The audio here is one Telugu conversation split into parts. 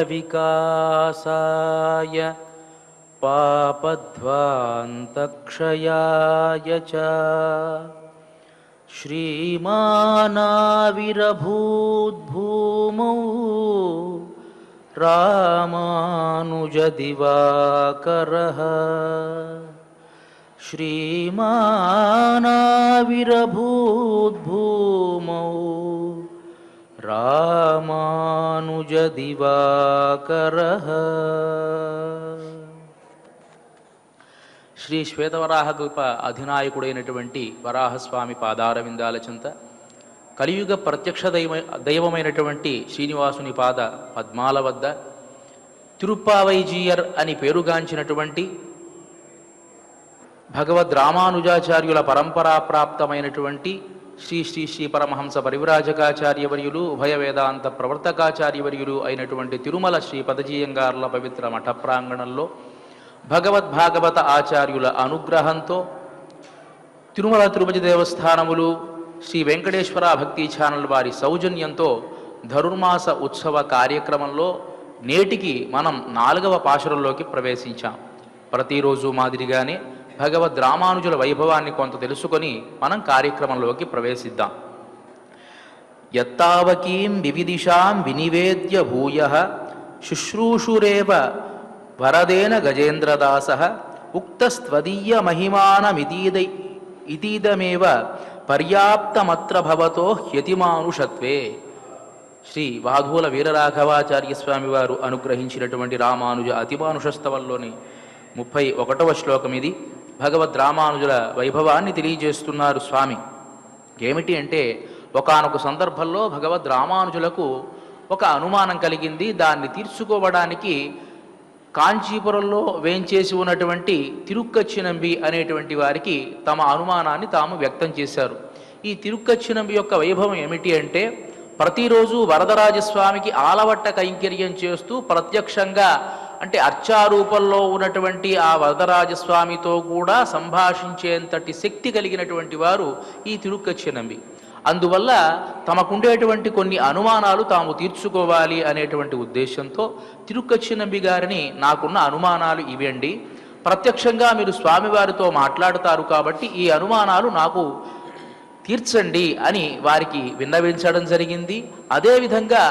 विकासाय पापध्वान्तक्षयाय च श्रीमानाविरभूद्भूमौ रामानुजदिवाकरः श्रीमानाविरभूद्भूमौ रामानुजदिवाकरः। శ్రీ శ్వేతవరాహకల్ప అధినాయకుడైనటువంటి వరాహస్వామి పాదారవిందాల చెంత కలియుగ ప్రత్యక్ష దైవమైనటువంటి శ్రీనివాసుని పాద పద్మాల వద్ద తిరుప్పావైజీయర్ అని పేరుగాంచినటువంటి భగవద్ రామానుజాచార్యుల పరంపరాప్రాప్తమైనటువంటి శ్రీ శ్రీ శ్రీ పరమహంస పరివ్రాజకాచార్యవర్యులు ఉభయ వేదాంత ప్రవర్తకాచార్యవర్యులు అయినటువంటి తిరుమల శ్రీ పదజీయంగార్ల పవిత్ర మఠ ప్రాంగణంలో భగవద్భాగవత ఆచార్యుల అనుగ్రహంతో తిరుమల తిరుపతి దేవస్థానములు శ్రీ వెంకటేశ్వర భక్తి ఛానల్ వారి సౌజన్యంతో ధనుర్మాస ఉత్సవ కార్యక్రమంలో నేటికి మనం 4వ పాశురంలోకి ప్రవేశించాం. ప్రతిరోజు మాదిరిగానే భగవద్ రామానుజుల వైభవాన్ని కొంత తెలుసుకొని మనం కార్యక్రమంలోకి ప్రవేశిద్దాం. యత్తావకీం వివిదిషాం వినివేద్య భూయః శుశ్రూషురేవ వరదేన గజేంద్రదాసః ఉక్తస్త్వదీయ మహిమానమితీదమేవ పర్యాప్తమత్ర భవతో హ్యతిమానుషత్వే. శ్రీ వాధూల వీరరాఘవాచార్య స్వామి వారు అనుగ్రహించినటువంటి రామానుజ అతిమానుషస్తవంలోని 31వ శ్లోకం ఇది. భగవద్ రామానుజుల వైభవాన్ని తెలియజేస్తున్నారు స్వామి. ఏమిటి అంటే, ఒకానొక సందర్భంలో భగవద్ రామానుజులకు ఒక అనుమానం కలిగింది. దాన్ని తీర్చుకోవడానికి కాంచీపురంలో వేంచేసి ఉన్నటువంటి తిరుక్కచ్చినంబి అనేటువంటి వారికి తమ అనుమానాన్ని తాము వ్యక్తం చేశారు. ఈ తిరుక్కచ్చినంబి యొక్క వైభవం ఏమిటి అంటే, ప్రతిరోజు వరదరాజస్వామికి ఆలవట్ట కైంకర్యం చేస్తూ ప్రత్యక్షంగా అంటే అర్చారూపంలో ఉన్నటువంటి ఆ వరదరాజస్వామితో కూడా సంభాషించేంతటి శక్తి కలిగినటువంటి వారు ఈ తిరుక్కచ్చినంబి. అందువల్ల తమకుండేటువంటి కొన్ని అనుమానాలు తాము తీర్చుకోవాలి అనేటువంటి ఉద్దేశంతో తిరుక్కచ్చినంబి గారిని, నాకున్న అనుమానాలు ఇవండి, ప్రత్యక్షంగా మీరు స్వామివారితో మాట్లాడతారు కాబట్టి ఈ అనుమానాలు నాకు తీర్చండి అని వారికి విన్నవించడం జరిగింది. అదేవిధంగా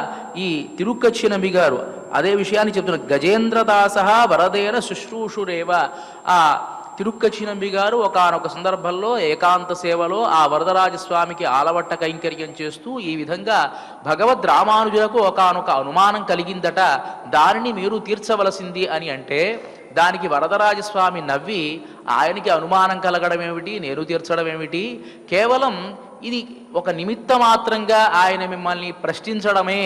ఈ తిరుక్కచ్చినంబి గారు అదే విషయాన్ని చెప్తున్నారు. గజేంద్రదాస వరదేన శుశ్రూషురేవ. ఆ తిరుక్కచ్చినంబి గారు ఒకానొక సందర్భంలో ఏకాంత సేవలో ఆ వరదరాజస్వామికి ఆలవట్ట కైంకర్యం చేస్తూ ఈ విధంగా భగవద్ రామానుజులకు ఒకానొక అనుమానం కలిగిందట, దానిని మీరు తీర్చవలసింది అని అంటే, దానికి వరదరాజస్వామి నవ్వి, ఆయనకి అనుమానం కలగడం ఏమిటి, నేను తీర్చడం ఏమిటి, కేవలం ఇది ఒక నిమిత్త మాత్రంగా ఆయన మిమ్మల్ని ప్రశ్నించడమే.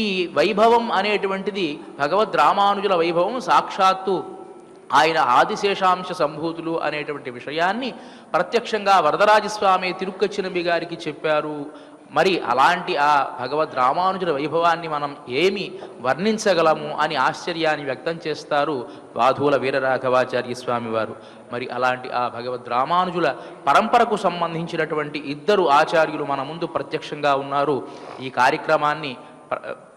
ఈ వైభవం అనేటువంటిది భగవద్ రామానుజుల వైభవం సాక్షాత్తు ఆయన ఆదిశేషాంశ సంభూతులు అనేటువంటి విషయాన్ని ప్రత్యక్షంగా వరదరాజస్వామి తిరుక్కచ్చినంబి గారికి చెప్పారు. మరి అలాంటి ఆ భగవద్ రామానుజుల వైభవాన్ని మనం ఏమి వర్ణించగలము అని ఆశ్చర్యాన్ని వ్యక్తం చేస్తారు వాధూల వీరరాఘవాచార్య స్వామి వారు. మరి అలాంటి ఆ భగవద్ రామానుజుల పరంపరకు సంబంధించినటువంటి 2 ఆచార్యులు మన ముందు ప్రత్యక్షంగా ఉన్నారు. ఈ కార్యక్రమాన్ని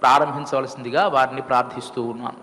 ప్రారంభించవలసిందిగా వారిని ప్రార్థిస్తూ ఉన్నాను.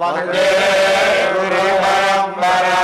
వందే గురు పరంపరా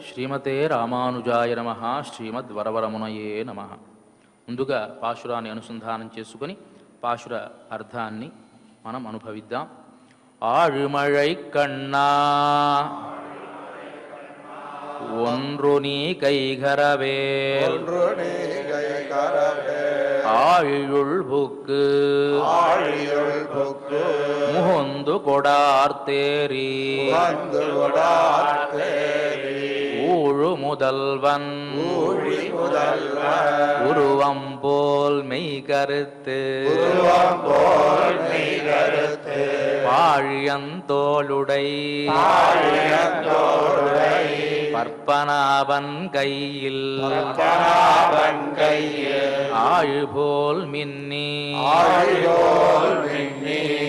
శ్రీమతే రామానుజాయ నమః. శ్రీమద్వరవరమునయే నమః. ముందుగా పాశురాన్ని అనుసంధానం చేసుకుని పాశుర అర్థాన్ని మనం అనుభవిద్దాం. ఆழிమழை కన్నా ஒன்று நீ கைகரவே ஆழியுள் புக்கு முகுந்து கொடார்த்தேரி ஊழு முதல்வன் உருவம் போல் மெய் கருத்து பாழியந்தோளுடை பற்பனாபன் கையில் ஆழுபோல் மின்னி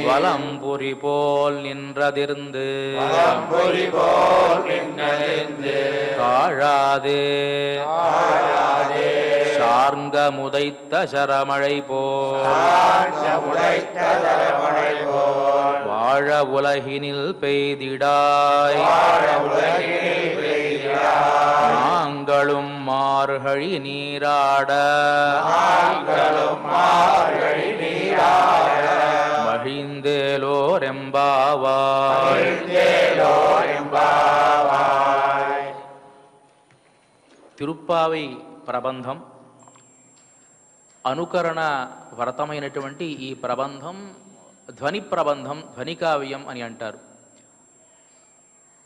வலம்புரி போல் நின்றதிர்ந்து தாழாதே சார்ந்த முதைத்த சரமழை போல் வாழ உலகினில் பெய்திடாய் நாங்களும் மார்கழி நீராட மகிழ்ந்தேலோரெம்பாவாய். తిరుప్పావై ప్రబంధం అనుకరణ వ్రతమైనటువంటి ఈ ప్రబంధం ధ్వని ప్రబంధం, ధ్వని కావ్యం అని అంటారు.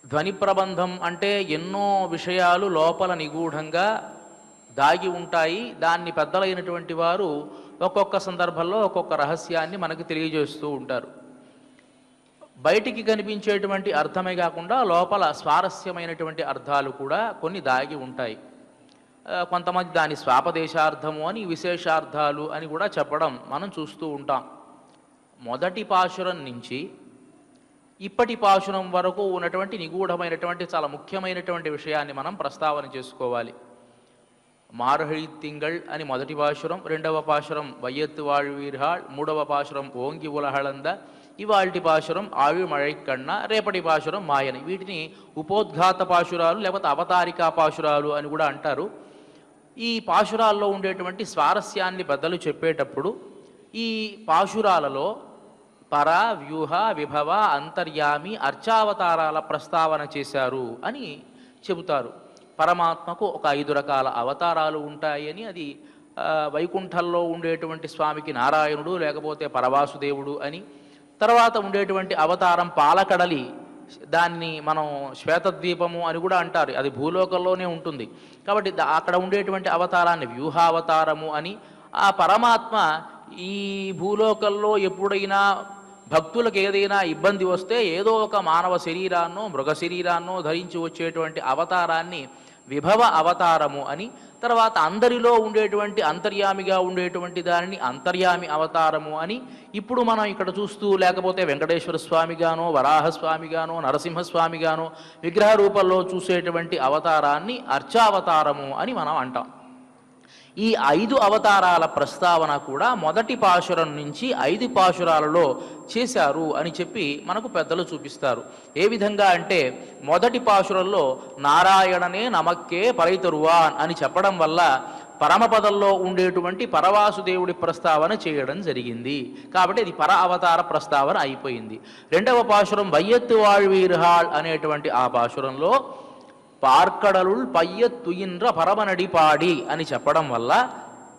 ధ్వని ప్రబంధం అంటే ఎన్నో విషయాలు లోపల నిగూఢంగా దాగి ఉంటాయి. దాన్ని పెద్దలైనటువంటి వారు ఒక్కొక్క సందర్భంలో ఒక్కొక్క రహస్యాన్ని మనకు తెలియజేస్తూ ఉంటారు. బయటికి కనిపించేటువంటి అర్థమే కాకుండా లోపల స్వారస్యమైనటువంటి అర్థాలు కూడా కొన్ని దాగి ఉంటాయి. కొంతమంది దాని స్వాపదేశార్థము అని, విశేషార్థాలు అని కూడా చెప్పడం మనం చూస్తూ ఉంటాం. మొదటి పాశురం నుంచి ఇప్పటి పాశురం వరకు ఉన్నటువంటి నిగూఢమైనటువంటి చాలా ముఖ్యమైనటువంటి విషయాన్ని మనం ప్రస్తావన చేసుకోవాలి. మార్గழி తింగళ్ అని మొదటి పాశురం, రెండవ పాశురం వైయత్తు వాళ్వీర్హాళ్, మూడవ పాశురం ఓంగి ఉలహళంద, ఇవాల్టి పాశురం ఆవిమழை కన్న, రేపటి పాశురం మాయని. వీటిని ఉపోద్ఘాత పాశురాలు లేకపోతే అవతారికా పాశురాలు అని కూడా అంటారు. ఈ పాశురాల్లో ఉండేటువంటి స్వారస్యాన్ని పెద్దలు చెప్పేటప్పుడు ఈ పాశురాలలో పర, వ్యూహ, విభవ, అంతర్యామి, అర్చావతారాల ప్రస్తావన చేశారు అని చెబుతారు. పరమాత్మకు ఒక 5 రకాల అవతారాలు ఉంటాయని, అది వైకుంఠంలో ఉండేటువంటి స్వామికి నారాయణుడు లేకపోతే పరవాసుదేవుడు అని, తర్వాత ఉండేటువంటి అవతారం పాలకడలి, దాన్ని మనం శ్వేతద్వీపము అని కూడా అంటారు, అది భూలోకంలోనే ఉంటుంది కాబట్టి అక్కడ ఉండేటువంటి అవతారాన్ని వ్యూహావతారము అని. ఆ పరమాత్మ ఈ భూలోకంలో ఎప్పుడైనా భక్తులకు ఏదైనా ఇబ్బంది వస్తే ఏదో ఒక మానవ శరీరాన్నో మృగ శరీరాన్నో ధరించి వచ్చేటువంటి అవతారాన్ని విభవ అవతారము అని, తర్వాత అందరిలో ఉండేటువంటి అంతర్యామిగా ఉండేటువంటి దానిని అంతర్యామి అవతారము అని, ఇప్పుడు మనం ఇక్కడ చూస్తూ లేకపోతే వెంకటేశ్వర స్వామిగానో వరాహస్వామిగానో నరసింహస్వామిగానో విగ్రహ రూపంలో చూసేటువంటి అవతారాన్ని అర్చావతారము అని మనం అంటాం. ఈ 5 అవతారాల ప్రస్తావన కూడా మొదటి పాశురం నుంచి 5 పాశురాలలో చేశారు అని చెప్పి మనకు పెద్దలు చూపిస్తారు. ఏ విధంగా అంటే మొదటి పాశురంలో నారాయణనే నమక్కే పరైతరువాన్ అని చెప్పడం వల్ల పరమపదంలో ఉండేటువంటి పరవాసుదేవుడి ప్రస్తావన చేయడం జరిగింది కాబట్టి అది పర అవతార ప్రస్తావన అయిపోయింది. రెండవ పాశురం వైయత్తు వాళ్వీర్హాళ్ అనేటువంటి ఆ పాశురంలో పార్కడలుల్ పయ్యత్తుయిన్ర పరమనడిపాడి అని చెప్పడం వల్ల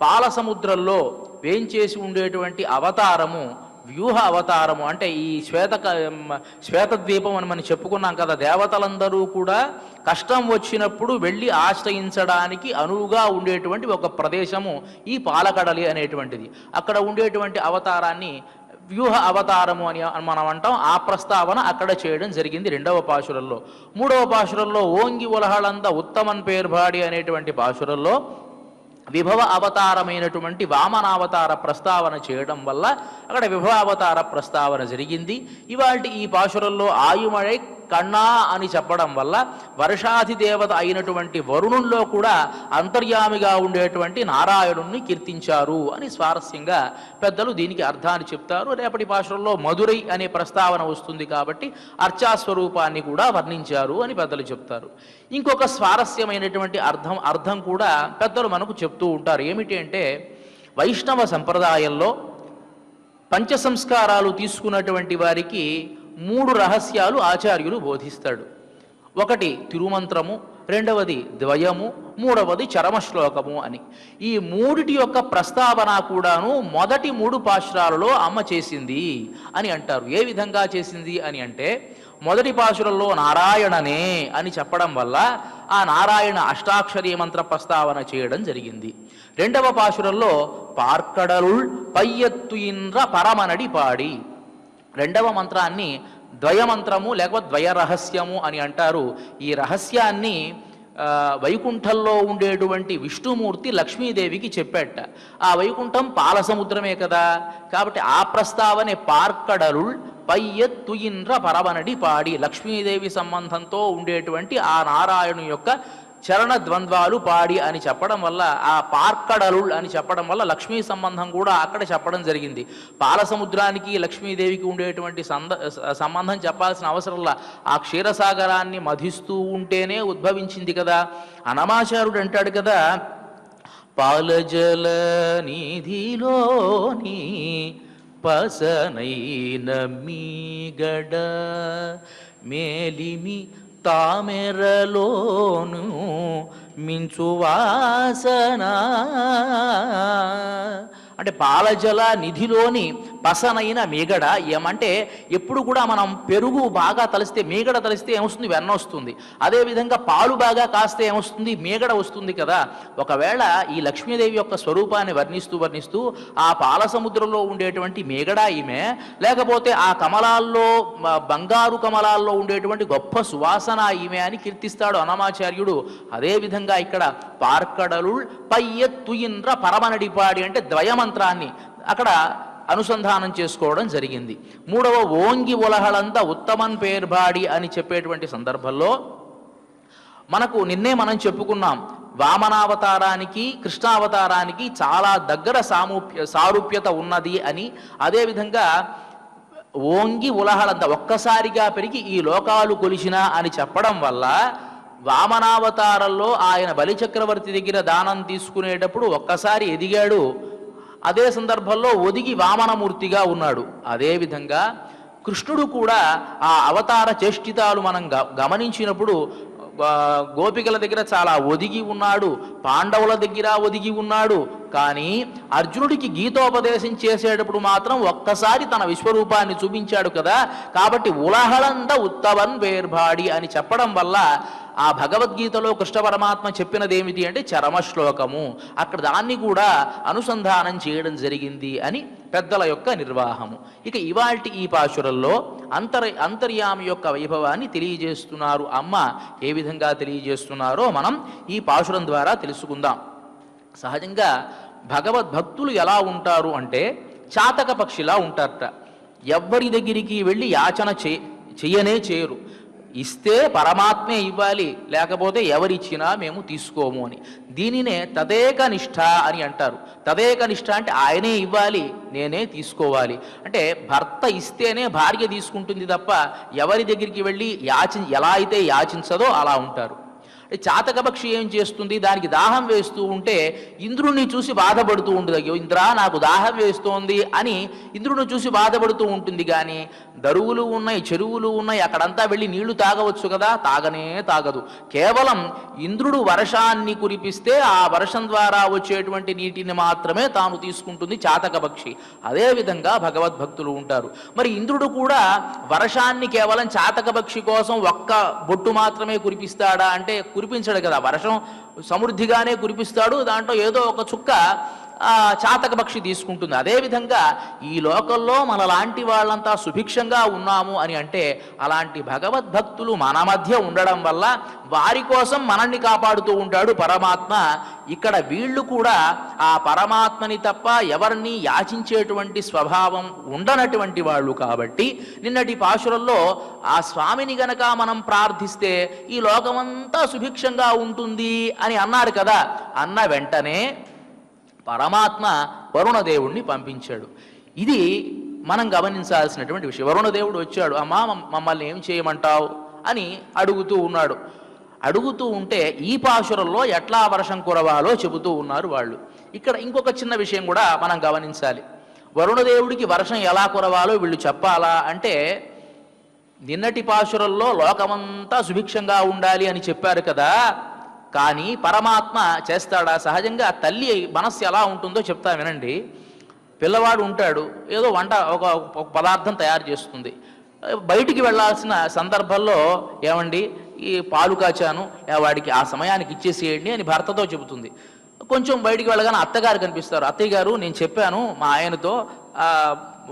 పాలసముద్రంలో వేంచేసి ఉండేటువంటి అవతారము వ్యూహ అవతారము. అంటే ఈ శ్వేతద్వీపం అని మనం చెప్పుకున్నాం కదా, దేవతలందరూ కూడా కష్టం వచ్చినప్పుడు వెళ్ళి ఆశ్రయించడానికి అనువుగా ఉండేటువంటి ఒక ప్రదేశము ఈ పాలకడలి అనేటువంటిది. అక్కడ ఉండేటువంటి అవతారాన్ని వ్యూహ అవతారము అని మనం అంటాం. ఆ ప్రస్తావన అక్కడ చేయడం జరిగింది రెండవ పాశురంలో. మూడవ పాశురంలో ఓంగి ఉలహళంద ఉత్తమన్ పేర్బాడి అనేటువంటి పాశురంలో విభవ అవతారమైనటువంటి వామనావతార ప్రస్తావన చేయడం వల్ల అక్కడ విభవ అవతార ప్రస్తావన జరిగింది. ఇవాల్టి ఈ పాశురంలో ఆయుమழை కన్నా అని చెప్పడం వల్ల వర్షాధిదేవత అయినటువంటి వరుణుల్లో కూడా అంతర్యామిగా ఉండేటువంటి నారాయణుణ్ణి కీర్తించారు అని స్వారస్యంగా పెద్దలు దీనికి అర్థాన్ని చెప్తారు. రేపటి పాశురంలో మధురై అనే ప్రస్తావన వస్తుంది కాబట్టి అర్చాస్వరూపాన్ని కూడా వర్ణించారు అని పెద్దలు చెప్తారు. ఇంకొక స్వారస్యమైనటువంటి అర్థం కూడా పెద్దలు మనకు చెప్తూ ఉంటారు. ఏమిటి అంటే వైష్ణవ సంప్రదాయంలో పంచ సంస్కారాలు తీసుకున్నటువంటి వారికి 3 రహస్యాలు ఆచార్యులు బోధిస్తాడు. ఒకటి తిరుమంత్రము, రెండవది ద్వయము, మూడవది చరమశ్లోకము అని. ఈ మూడిటి యొక్క ప్రస్తావన కూడాను మొదటి 3 పాశురాలలో అమ్మ చేసింది అని అంటారు. ఏ విధంగా చేసింది అని అంటే, మొదటి పాశురంలో నారాయణనే అని చెప్పడం వల్ల ఆ నారాయణ అష్టాక్షరీ మంత్ర ప్రస్తావన చేయడం జరిగింది. రెండవ పాశురంలో పార్కడలుల్ పయ్యత్తుయిన్ర పరమనడి పాడి, రెండవ మంత్రాన్ని ద్వయమంత్రము లేకపోతే ద్వయ రహస్యము అని అంటారు. ఈ రహస్యాన్ని వైకుంఠంలో ఉండేటువంటి విష్ణుమూర్తి లక్ష్మీదేవికి చెప్పాట. ఆ వైకుంఠం పాల సముద్రమే కదా, కాబట్టి ఆ ప్రస్తావనే పార్కడలుల్ పయ్యత్తుయిన్ర పరమనడి పాడి, లక్ష్మీదేవి సంబంధంతో ఉండేటువంటి ఆ నారాయణు యొక్క చరణ ద్వంద్వాలు పాడి అని చెప్పడం వల్ల, ఆ పార్కడలుల్ అని చెప్పడం వల్ల లక్ష్మీ సంబంధం కూడా అక్కడ చెప్పడం జరిగింది. పాల సముద్రానికి లక్ష్మీదేవికి ఉండేటువంటి సంబంధం చెప్పాల్సిన అవసరంలా, ఆ క్షీరసాగరాన్ని మధిస్తూ ఉంటేనే ఉద్భవించింది కదా. అనమాచారుడు అంటాడు కదా, పాలజల నిధిలోని పసనైన మీగడ మేలిమి తామెరలోను మించువాసన. అంటే పాలజల నిధిలోని పసనైన మీగడ ఏమంటే, ఎప్పుడు కూడా మనం పెరుగు బాగా తలిస్తే, మీగడ తలిస్తే ఏమొస్తుంది? వెన్న వస్తుంది. అదేవిధంగా పాలు బాగా కాస్తే ఏమొస్తుంది? మీగడ వస్తుంది కదా. ఒకవేళ ఈ లక్ష్మీదేవి యొక్క స్వరూపాన్ని వర్ణిస్తూ ఆ పాల సముద్రంలో ఉండేటువంటి మీగడ ఈమె, లేకపోతే ఆ కమలాల్లో, బంగారు కమలాల్లో ఉండేటువంటి గొప్ప సువాసన ఈమె అని కీర్తిస్తాడు అనమాచార్యుడు. అదేవిధంగా ఇక్కడ పార్కడలు పయ్యత్తుయిన్ర పరమనడిపాడి అంటే ద్వయమంత్రాన్ని అక్కడ అనుసంధానం చేసుకోవడం జరిగింది. మూడవ ఓంగి ఉలహలంతా ఉత్తమన్ పేర్బాడి అని చెప్పేటువంటి సందర్భంలో మనకు నిన్నే మనం చెప్పుకున్నాం, వామనావతారానికి కృష్ణావతారానికి చాలా దగ్గర సారూప్యత ఉన్నది అని. అదేవిధంగా ఓంగి ఉలహలంత ఒక్కసారిగా పెరిగి ఈ లోకాలు కొలిచిన అని చెప్పడం వల్ల, వామనావతారంలో ఆయన బలిచక్రవర్తి దగ్గర దానం తీసుకునేటప్పుడు ఒక్కసారి ఎదిగాడు, అదే సందర్భంలో ఒదిగి వామనమూర్తిగా ఉన్నాడు. అదేవిధంగా కృష్ణుడు కూడా ఆ అవతార చేష్టితాలు మనం గమనించినప్పుడు గోపికల దగ్గర చాలా ఒదిగి ఉన్నాడు, పాండవుల దగ్గర ఒదిగి ఉన్నాడు. కానీ అర్జునుడికి గీతోపదేశం చేసేటప్పుడు మాత్రం ఒక్కసారి తన విశ్వరూపాన్ని చూపించాడు కదా. కాబట్టి ఉలహలంద ఉత్తవన్ వేర్బాడి అని చెప్పడం వల్ల ఆ భగవద్గీతలో కృష్ణ పరమాత్మ చెప్పినది ఏమిటి అంటే చరమశ్లోకము, అక్కడ దాన్ని కూడా అనుసంధానం చేయడం జరిగింది అని పెద్దల యొక్క నిర్వాహము. ఇక ఇవాల్టి ఈ పాశురంలో అంతర్యామి యొక్క వైభవాన్ని తెలియజేస్తున్నారు. అమ్మ ఏ విధంగా తెలియజేస్తున్నారో మనం ఈ పాశురం ద్వారా తెలుసుకుందాం. సహజంగా భగవద్భక్తులు ఎలా ఉంటారు అంటే చాతక పక్షిలా ఉంటారట. ఎవ్వరి దగ్గరికి వెళ్ళి యాచన చెయ్యనే చేయరు. ఇస్తే పరమాత్మే ఇవ్వాలి, లేకపోతే ఎవరిచ్చినా మేము తీసుకోము అని. దీనినే తదేక నిష్ఠ అని అంటారు. తదేక నిష్ఠ అంటే ఆయనే ఇవ్వాలి, నేనే తీసుకోవాలి. అంటే భర్త ఇస్తేనే భార్య తీసుకుంటుంది తప్ప ఎవరి దగ్గరికి వెళ్ళి ఎలా అయితే యాచించదో అలా ఉంటారు. చాతక పక్షి ఏం చేస్తుంది? దానికి దాహం వేస్తూ ఉంటే ఇంద్రుణ్ణి చూసి బాధపడుతూ ఉంటుంది. అయ్యో ఇంద్ర నాకు దాహం వేస్తోంది అని ఇంద్రుని చూసి బాధపడుతూ ఉంటుంది. కానీ దరువులు ఉన్నాయి, చెరువులు ఉన్నాయి, అక్కడంతా వెళ్ళి నీళ్లు తాగవచ్చు కదా, తాగనే తాగదు. కేవలం ఇంద్రుడు వర్షాన్ని కురిపిస్తే ఆ వర్షం ద్వారా వచ్చేటువంటి నీటిని మాత్రమే తాను తీసుకుంటుంది చాతక పక్షి. అదేవిధంగా భగవద్భక్తులు ఉంటారు. మరి ఇంద్రుడు కూడా వర్షాన్ని కేవలం చాతక పక్షి కోసం ఒక్క బొట్టు మాత్రమే కురిపిస్తాడా అంటే కురిపించడు కదా. వర్షం సమృద్ధిగానే కురిపిస్తాడు, దాంట్లో ఏదో ఒక చుక్క చాతక పక్షి తీసుకుంటుంది. అదేవిధంగా ఈ లోకంలో మనలాంటి వాళ్ళంతా సుభిక్షంగా ఉన్నాము అని అంటే అలాంటి భగవద్భక్తులు మన మధ్య ఉండడం వల్ల వారి కోసం మనల్ని కాపాడుతూ ఉంటాడు పరమాత్మ. ఇక్కడ వీళ్ళు కూడా ఆ పరమాత్మని తప్ప ఎవరిని యాచించేటువంటి స్వభావం ఉండనటువంటి వాళ్ళు కాబట్టి నిన్నటి పాశురంలో ఆ స్వామిని గనక మనం ప్రార్థిస్తే ఈ లోకమంతా సుభిక్షంగా ఉంటుంది అని అన్నారు కదా. అన్న వెంటనే పరమాత్మ వరుణదేవుణ్ణి పంపించాడు. ఇది మనం గమనించాల్సినటువంటి విషయం. వరుణదేవుడు వచ్చాడు, అమ్మా మమ్మల్ని ఏం చేయమంటావు అని అడుగుతూ ఉన్నాడు. అడుగుతూ ఉంటే ఈ పాశురంలో ఎట్లా వర్షం కురవాలో చెబుతూ ఉన్నారు వాళ్ళు. ఇక్కడ ఇంకొక చిన్న విషయం కూడా మనం గమనించాలి. వరుణదేవుడికి వర్షం ఎలా కురవాలో వీళ్ళు చెప్పాలా అంటే నిన్నటి పాశురంలో లోకమంతా సుభిక్షంగా ఉండాలి అని చెప్పారు కదా, కానీ పరమాత్మ చేస్తాడా? సహజంగా తల్లి మనస్సు ఎలా ఉంటుందో చెప్తా వినండి. పిల్లవాడు ఉంటాడు, ఏదో వంట ఒక పదార్థం తయారు చేస్తుంది. బయటికి వెళ్ళాల్సిన సందర్భంలో ఏమండి ఈ పాలు కాచాను, వాడికి ఆ సమయానికి ఇచ్చేసేయండి అని భర్తతో చెబుతుంది. కొంచెం బయటికి వెళ్ళగానే అత్తగారు కనిపిస్తారు. అత్తయ్య గారు, నేను చెప్పాను మా ఆయనతో,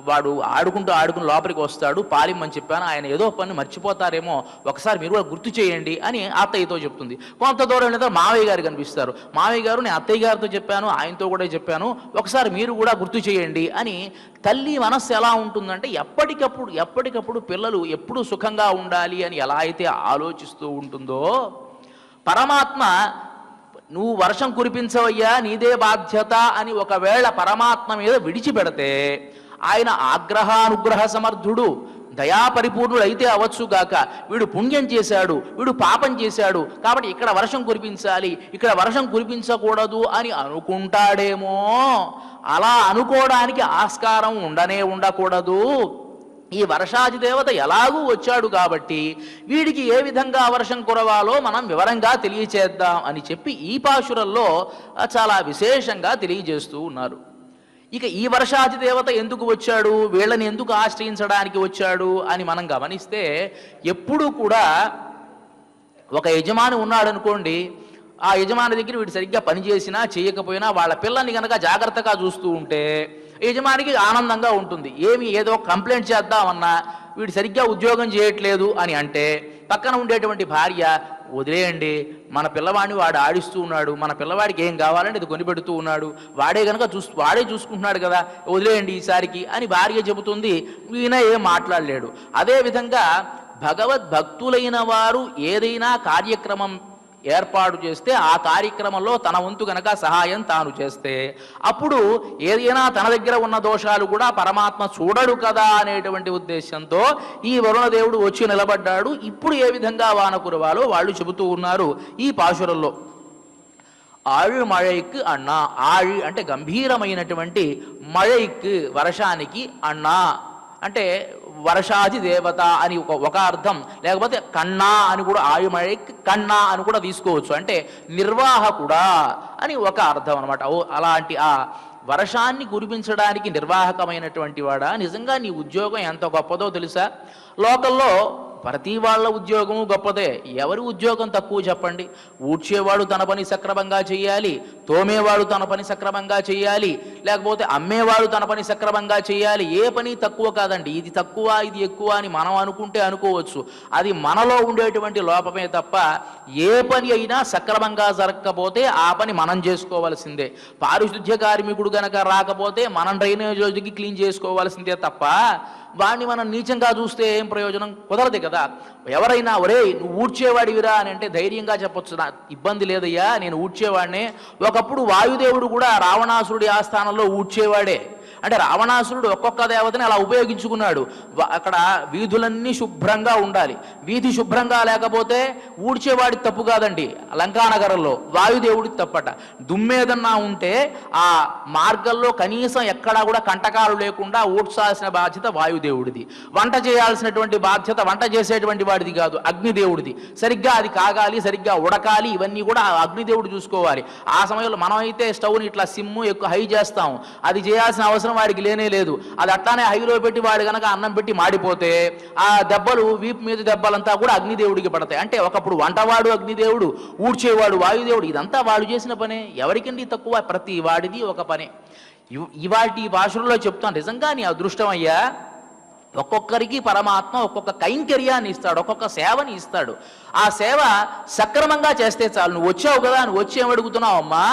వాడు ఆడుకుంటూ లోపలికి వస్తాడు, పాలిమ్మని చెప్పాను, ఆయన ఏదో పని మర్చిపోతారేమో, ఒకసారి మీరు కూడా గుర్తు చేయండి అని అత్తయ్యతో చెప్తుంది. కొంత దూరం వెళ్ళిన మావయ్య గారు కనిపిస్తారు. మావయ్య గారు, నేను అత్తయ్య గారితో చెప్పాను, ఆయనతో కూడా చెప్పాను, ఒకసారి మీరు కూడా గుర్తు చేయండి అని. తల్లి మనస్సు ఎలా ఉంటుందంటే ఎప్పటికప్పుడు పిల్లలు ఎప్పుడు సుఖంగా ఉండాలి అని ఎలా అయితే ఆలోచిస్తూ ఉంటుందో, పరమాత్మ నువ్వు వర్షం కురిపించవయ్యా నీదే బాధ్యత అని ఒకవేళ పరమాత్మ మీద విడిచిపెడితే, ఆయన ఆగ్రహానుగ్రహ సమర్థుడు, దయాపరిపూర్ణుడు అయితే అవచ్చుగాక, వీడు పుణ్యం చేశాడు, వీడు పాపం చేశాడు, కాబట్టి ఇక్కడ వర్షం కురిపించాలి, ఇక్కడ వర్షం కురిపించకూడదు అని అనుకుంటాడేమో. అలా అనుకోవడానికి ఆస్కారం ఉండకూడదు. ఈ వర్షాది దేవత ఎలాగూ వచ్చాడు కాబట్టి వీడికి ఏ విధంగా వర్షం కురవాలో మనం వివరంగా తెలియచేద్దాం అని చెప్పి ఈ పాశురంలో చాలా విశేషంగా తెలియజేస్తూ ఉన్నారు. ఇక ఈ వర్షాది దేవత ఎందుకు వచ్చాడు, వీళ్ళని ఎందుకు ఆశ్రయించడానికి వచ్చాడు అని మనం గమనిస్తే, ఎప్పుడూ కూడా ఒక యజమాని ఉన్నాడు అనుకోండి, ఆ యజమాని దగ్గర వీడు సరిగ్గా పనిచేసినా చేయకపోయినా వాళ్ళ పిల్లల్ని కనుక జాగ్రత్తగా చూస్తూ ఉంటే యజమానికి ఆనందంగా ఉంటుంది. ఏదో కంప్లైంట్ చేద్దామన్నా వీడు సరిగ్గా ఉద్యోగం చేయట్లేదు అని అంటే పక్కన ఉండేటువంటి భార్య, వదిలేయండి, మన పిల్లవాడిని వాడు ఆడిస్తూ ఉన్నాడు, మన పిల్లవాడికి ఏం కావాలంటే ఇది కొనిపెడుతూ ఉన్నాడు, వాడే చూసుకుంటున్నాడు కదా, వదిలేయండి ఈసారికి అని భార్య చెబుతుంది. ఈయన ఏం మాట్లాడలేడు. అదేవిధంగా భగవద్భక్తులైన వారు ఏదైనా కార్యక్రమం ఏర్పాటు చేస్తే ఆ కార్యక్రమంలో తన వంతు గనక సహాయం తాను చేస్తే అప్పుడు ఏదైనా తన దగ్గర ఉన్న దోషాలు కూడా పరమాత్మ చూడడు కదా అనేటువంటి ఉద్దేశంతో ఈ వరుణదేవుడు వచ్చి నిలబడ్డాడు. ఇప్పుడు ఏ విధంగా వాన కురవాలో వాళ్ళు చెబుతూ ఉన్నారు ఈ పాశురంలో. ఆళ్ మழைకు అన్నా, ఆళ్ అంటే గంభీరమైనటువంటి, మழைకు వర్షానికి, అన్నా అంటే వర్షాది దేవత అని ఒక అర్థం, లేకపోతే కన్నా అని కూడా, ఆయుమழைకి కన్నా అని కూడా తీసుకోవచ్చు, అంటే నిర్వాహకుడా అని ఒక అర్థం అనమాట. అలాంటి ఆ వర్షాన్ని కురిపించడానికి నిర్వాహకమైనటువంటి వాడా, నిజంగా నీ ఉద్యోగం ఎంత గొప్పదో తెలుసా? లోకల్లో ప్రతి వాళ్ళ ఉద్యోగము గొప్పదే, ఎవరి ఉద్యోగం తక్కువ చెప్పండి? ఊడ్చేవాడు తన పని సక్రమంగా చేయాలి, తోమేవాడు తన పని సక్రమంగా చేయాలి, లేకపోతే అమ్మేవాడు తన పని సక్రమంగా చేయాలి. ఏ పని తక్కువ కాదండి. ఇది తక్కువ ఇది ఎక్కువ అని మనం అనుకోవచ్చు, అది మనలో ఉండేటువంటి లోపమే తప్ప ఏ పని అయినా సక్రమంగా జరగకపోతే ఆ పని మనం చేసుకోవాల్సిందే. పారిశుద్ధ్య కార్మికుడు గనక రాకపోతే మనం డ్రైనేజీకి క్లీన్ చేసుకోవాల్సిందే తప్ప వాడిని మనం నీచంగా చూస్తే ఏం ప్రయోజనం? కుదరదు కదా. ఎవరైనా ఒరే నువ్వు ఊడ్చేవాడివిరా అని అంటే ధైర్యంగా చెప్పొచ్చు, నా ఇబ్బంది లేదయ్యా నేను ఊడ్చేవాడినే. ఒకప్పుడు వాయుదేవుడు కూడా రావణాసురుడి ఆస్థానంలో ఊడ్చేవాడే. అంటే రావణాసురుడు ఒక్కొక్క దేవతని అలా ఉపయోగించుకున్నాడు. అక్కడ వీధులన్నీ శుభ్రంగా ఉండాలి, వీధి శుభ్రంగా లేకపోతే ఊడ్చేవాడి తప్పు కాదండి. లంకానగరంలో వాయుదేవుడి తప్పట. దుమ్మేదన్నా ఉంటే ఆ మార్గంలో కనీసం ఎక్కడా కూడా కంటకాలు లేకుండా ఊడ్చాల్సిన బాధ్యత వాయుదేవుడిది. వంట చేయాల్సినటువంటి బాధ్యత వంట చేసేటువంటి వాడిది కాదు, అగ్నిదేవుడిది. సరిగ్గా అది కాగాలి, సరిగ్గా ఉడకాలి, ఇవన్నీ కూడా అగ్నిదేవుడు చూసుకోవాలి. ఆ సమయంలో మనం అయితే స్టవ్ని ఇట్లా సిమ్ము ఎక్కువ హై చేస్తాం, అది చేయాల్సిన అవసరం వాడికి లేనే లేదు. అది అట్లానే హైలో పెట్టి వాడు కనుక అన్నం పెట్టి మాడిపోతే ఆ దెబ్బలు, వీపు మీద దెబ్బలంతా కూడా అగ్నిదేవుడికి పడతాయి. అంటే ఒకప్పుడు వంటవాడు అగ్నిదేవుడు, ఊడ్చేవాడు వాయుదేవుడు, ఇదంతా వాడు చేసిన పనే. ఎవరికండి తక్కువ? ప్రతి వాడిది ఒక పనే. ఇవాటి భాషల్లో చెప్తాను, నిజంగా నీ అదృష్టం అయ్యా. ఒక్కొక్కరికి పరమాత్మ ఒక్కొక్క కైంకర్యాన్ని ఇస్తాడు, ఒక్కొక్క సేవని ఇస్తాడు. ఆ సేవ సక్రమంగా చేస్తే చాలు. నువ్వు వచ్చావు కదా, నువ్వు వచ్చి ఏమడుగుతున్నావు? అమ్మా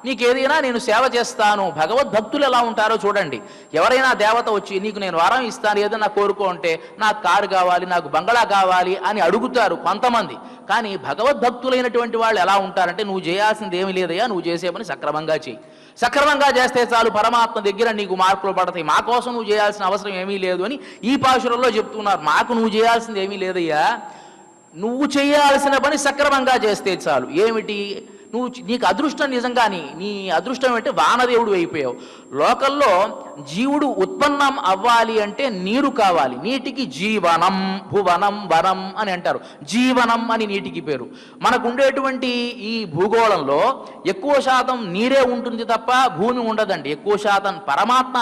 నీకేదైనా నేను సేవ చేస్తాను. భగవద్భక్తులు ఎలా ఉంటారో చూడండి. ఎవరైనా దేవత వచ్చి నీకు నేను వరం ఇస్తాను, ఏదైనా కోరుకో అంటే నాకు కారు కావాలి, నాకు బంగళా కావాలి అని అడుగుతారు కొంతమంది. కానీ భగవద్భక్తులైనటువంటి వాళ్ళు ఎలా ఉంటారంటే, నువ్వు చేయాల్సింది ఏమీ లేదయ్యా, నువ్వు చేసే పని సక్రమంగా చేయి, సక్రమంగా చేస్తే చాలు, పరమాత్మ దగ్గర నీకు మార్కులు పడతాయి, మా కోసం నువ్వు చేయాల్సిన అవసరం ఏమీ లేదు అని ఈ పాశురంలో చెప్తున్నారు. మాకు నువ్వు చేయాల్సింది ఏమీ లేదయ్యా, నువ్వు చేయాల్సిన పని సక్రమంగా చేస్తే చాలు. ఏమిటి? నీకు అదృష్టం నిజంగా నీ అదృష్టం అంటే వానదేవుడు అయిపోయావు. లోకల్లో జీవుడు ఉత్పన్నం అవ్వాలి అంటే నీరు కావాలి. నీటికి జీవనం, భువనం, వనం అని అంటారు. జీవనం అని నీటికి పేరు. మనకు ఉండేటువంటి ఈ భూగోళంలో ఎక్కువ శాతం నీరే ఉంటుంది తప్ప భూమి ఉండదండి. ఎక్కువ శాతం పరమాత్మ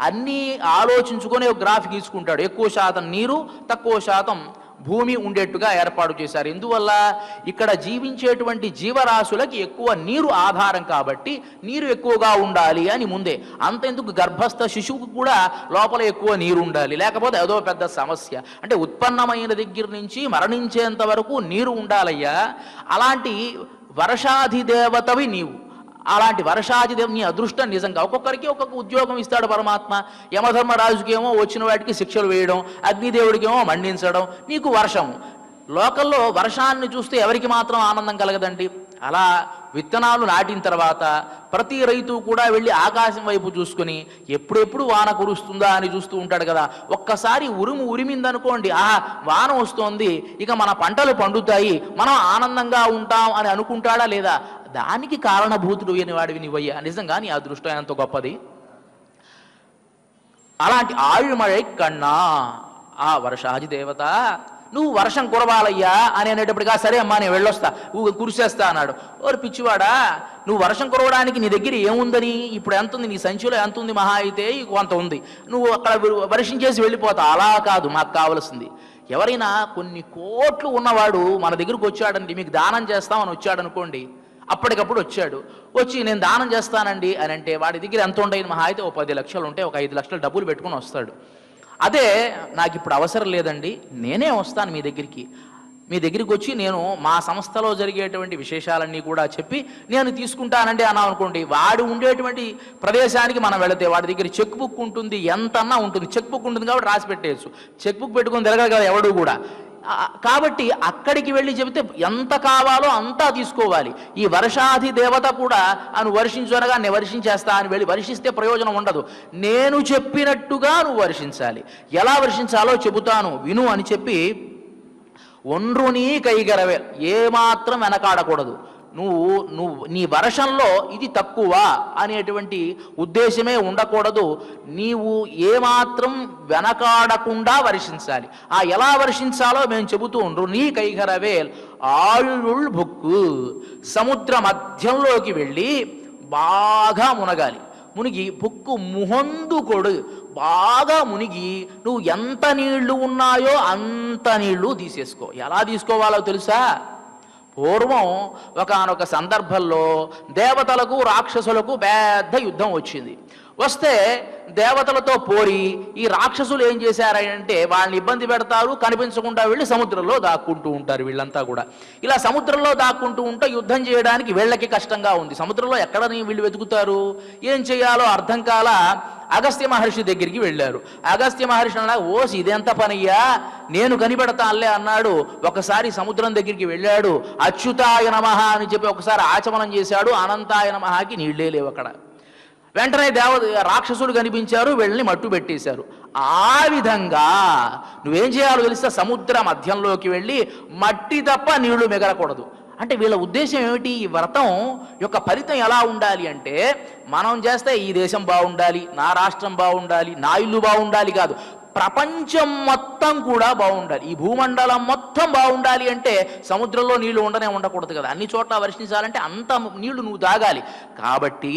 అన్నీ ఆలోచించుకొని ఒక గ్రాఫ్ గీసుకుంటాడు. ఎక్కువ శాతం నీరు, తక్కువ శాతం భూమి ఉండేట్టుగా ఏర్పాటు చేశారు. ఎందువల్ల? ఇక్కడ జీవించేటువంటి జీవరాశులకి ఎక్కువ నీరు ఆధారం కాబట్టి నీరు ఎక్కువగా ఉండాలి అని ముందే. అంతెందుకు గర్భస్థ శిశువుకు కూడా లోపల ఎక్కువ నీరు ఉండాలి, లేకపోతే అదో పెద్ద సమస్య. అంటే ఉత్పన్నమైన దగ్గర నుంచి మరణించేంత వరకు నీరు ఉండాలయ్యా. అలాంటి వర్షాధిదేవతవి నీవు. అలాంటి వర్షాధిదేవ నీ అదృష్టం నిజంగా. ఒక్కొక్కరికి ఒక్కొక్క ఉద్యోగం ఇస్తాడు పరమాత్మ. యమధర్మరాజుకేమో వచ్చిన వాటికి శిక్షలు వేయడం, అగ్నిదేవుడికేమో మండించడం, నీకు వర్షము. లోకల్లో వర్షాన్ని చూస్తే ఎవరికి మాత్రం ఆనందం కలగదండి. అలా విత్తనాలు నాటిన తర్వాత ప్రతి రైతు కూడా వెళ్ళి ఆకాశం వైపు చూసుకుని ఎప్పుడెప్పుడు వాన కురుస్తుందా అని చూస్తూ ఉంటాడు కదా. ఒక్కసారి ఉరిమిందనుకోండి, ఆహా వాన వస్తోంది, ఇక మన పంటలు పండుతాయి, మనం ఆనందంగా ఉంటాం అని అనుకుంటాడా లేదా? దానికి కారణభూతుడు అని వాడివి నీవయ్యా. నిజంగా నీ అదృష్టం ఎంతో గొప్పది. అలాంటి ఆయుమழை కన్నా ఆ వర్షాది దేవత నువ్వు వర్షం కురవాలయ్యా అని అనేటప్పటిగా సరే అమ్మా నేను వెళ్ళొస్తా, కురిసేస్తా అన్నాడు. ఓరు పిచ్చివాడా, నువ్వు వర్షం కురవడానికి నీ దగ్గర ఏముందని? ఇప్పుడు ఎంత ఉంది నీ సంచిలో? ఎంత ఉంది? మహా అయితే కొంత ఉంది. నువ్వు అక్కడ వర్షించేసి వెళ్ళిపోతావు. అలా కాదు, మాకు కావలసింది. ఎవరైనా కొన్ని కోట్లు ఉన్నవాడు మన దగ్గరకు వచ్చాడండి, మీకు దానం చేస్తామని వచ్చాడనుకోండి, అప్పటికప్పుడు వచ్చి నేను దానం చేస్తానండి అని అంటే వాడి దగ్గర ఎంత ఉండేది? మహా అయితే 10 లక్షలు ఉంటే ఒక 5 లక్షలు డబ్బులు పెట్టుకుని వస్తాడు. అదే నాకు ఇప్పుడు అవసరం లేదండి, నేనే వస్తాను మీ దగ్గరికి వచ్చి నేను మా సంస్థలో జరిగేటువంటి విశేషాలన్నీ కూడా చెప్పి నేను తీసుకుంటానండి అన్నాం అనుకోండి, వాడు ఉండేటువంటి ప్రదేశానికి మనం వెళితే వాడి దగ్గర చెక్ బుక్ ఉంటుంది, ఎంతన్నా ఉంటుంది. చెక్ బుక్ ఉంటుంది కాబట్టి రాసి పెట్టేయచ్చు. చెక్ బుక్ పెట్టుకుని తిరగదు కదా ఎవడు కూడా. కాబట్టి అక్కడికి వెళ్ళి చెబితే ఎంత కావాలో అంతా తీసుకోవాలి. ఈ వర్షాది దేవత కూడా అను వర్షించనగా నేను వర్షించేస్తా అని వెళ్ళి వర్షిస్తే ప్రయోజనం ఉండదు. నేను చెప్పినట్టుగా నువ్వు వర్షించాలి. ఎలా వర్షించాలో చెబుతాను విను అని చెప్పి ఒండ్రుని కైగరవే, ఏమాత్రం వెనకాడకూడదు. నువ్వు నీ వర్షంలో ఇది తక్కువ అనేటువంటి ఉద్దేశమే ఉండకూడదు. నీవు ఏమాత్రం వెనకాడకుండా వర్షించాలి. ఆ ఎలా వర్షించాలో మేము చెబుతూ ఉండ్రు. నీ కైగరవేల్ ఆయుళ్ భుక్కు, సముద్ర మధ్యంలోకి వెళ్ళి బాగా మునగాలి. మునిగి భుక్కు ముహొందు కొడు, బాగా మునిగి నువ్వు ఎంత నీళ్లు ఉన్నాయో అంత నీళ్లు తీసేసుకో. ఎలా తీసుకోవాలో తెలుసా? పూర్వం ఒకానొక సందర్భంలో దేవతలకు రాక్షసులకు పెద్ద యుద్ధం వచ్చింది. వస్తే దేవతలతో పోరి ఈ రాక్షసులు ఏం చేశారంటే వాళ్ళని ఇబ్బంది పెడతారు, కనిపించకుండా వెళ్ళి సముద్రంలో దాక్కుంటూ ఉంటారు. వీళ్ళంతా కూడా ఇలా సముద్రంలో దాక్కుంటూ ఉంటే యుద్ధం చేయడానికి వీళ్ళకి కష్టంగా ఉంది. సముద్రంలో ఎక్కడ వీళ్ళు వెతుకుతారు? ఏం చేయాలో అర్థం కాల అగస్త్య మహర్షి దగ్గరికి వెళ్ళారు. అగస్త్య మహర్షి అన్నా, ఓసి ఇదెంత పనయ్యా, నేను కనిపెడతానులే అన్నాడు. ఒకసారి సముద్రం దగ్గరికి వెళ్ళాడు. అచ్యుతాయ నమః అని చెప్పి ఒకసారి ఆచమనం చేశాడు. అనంతాయ నమఃకి నీళ్లే లేవు అక్కడ. వెంటనే రాక్షసుడు కనిపించారు, వెళ్ళని మట్టు పెట్టేశారు. ఆ విధంగా నువ్వేం చేయాలో తెలుసా? సముద్ర మధ్యంలోకి వెళ్ళి మట్టి తప్ప నీళ్లు మిగలకూడదు. అంటే వీళ్ళ ఉద్దేశం ఏమిటి? ఈ వ్రతం యొక్క ఫలితం ఎలా ఉండాలి అంటే, మనం చేస్తే ఈ దేశం బాగుండాలి, నా రాష్ట్రం బాగుండాలి, నా ఇల్లు బాగుండాలి కాదు, ప్రపంచం మొత్తం కూడా బాగుండాలి. ఈ భూమండలం మొత్తం బాగుండాలి అంటే సముద్రంలో నీళ్లు ఉండకూడదు కదా. అన్ని చోట్ల వర్షించాలంటే అంత నీళ్లు నువ్వు తాగాలి. కాబట్టి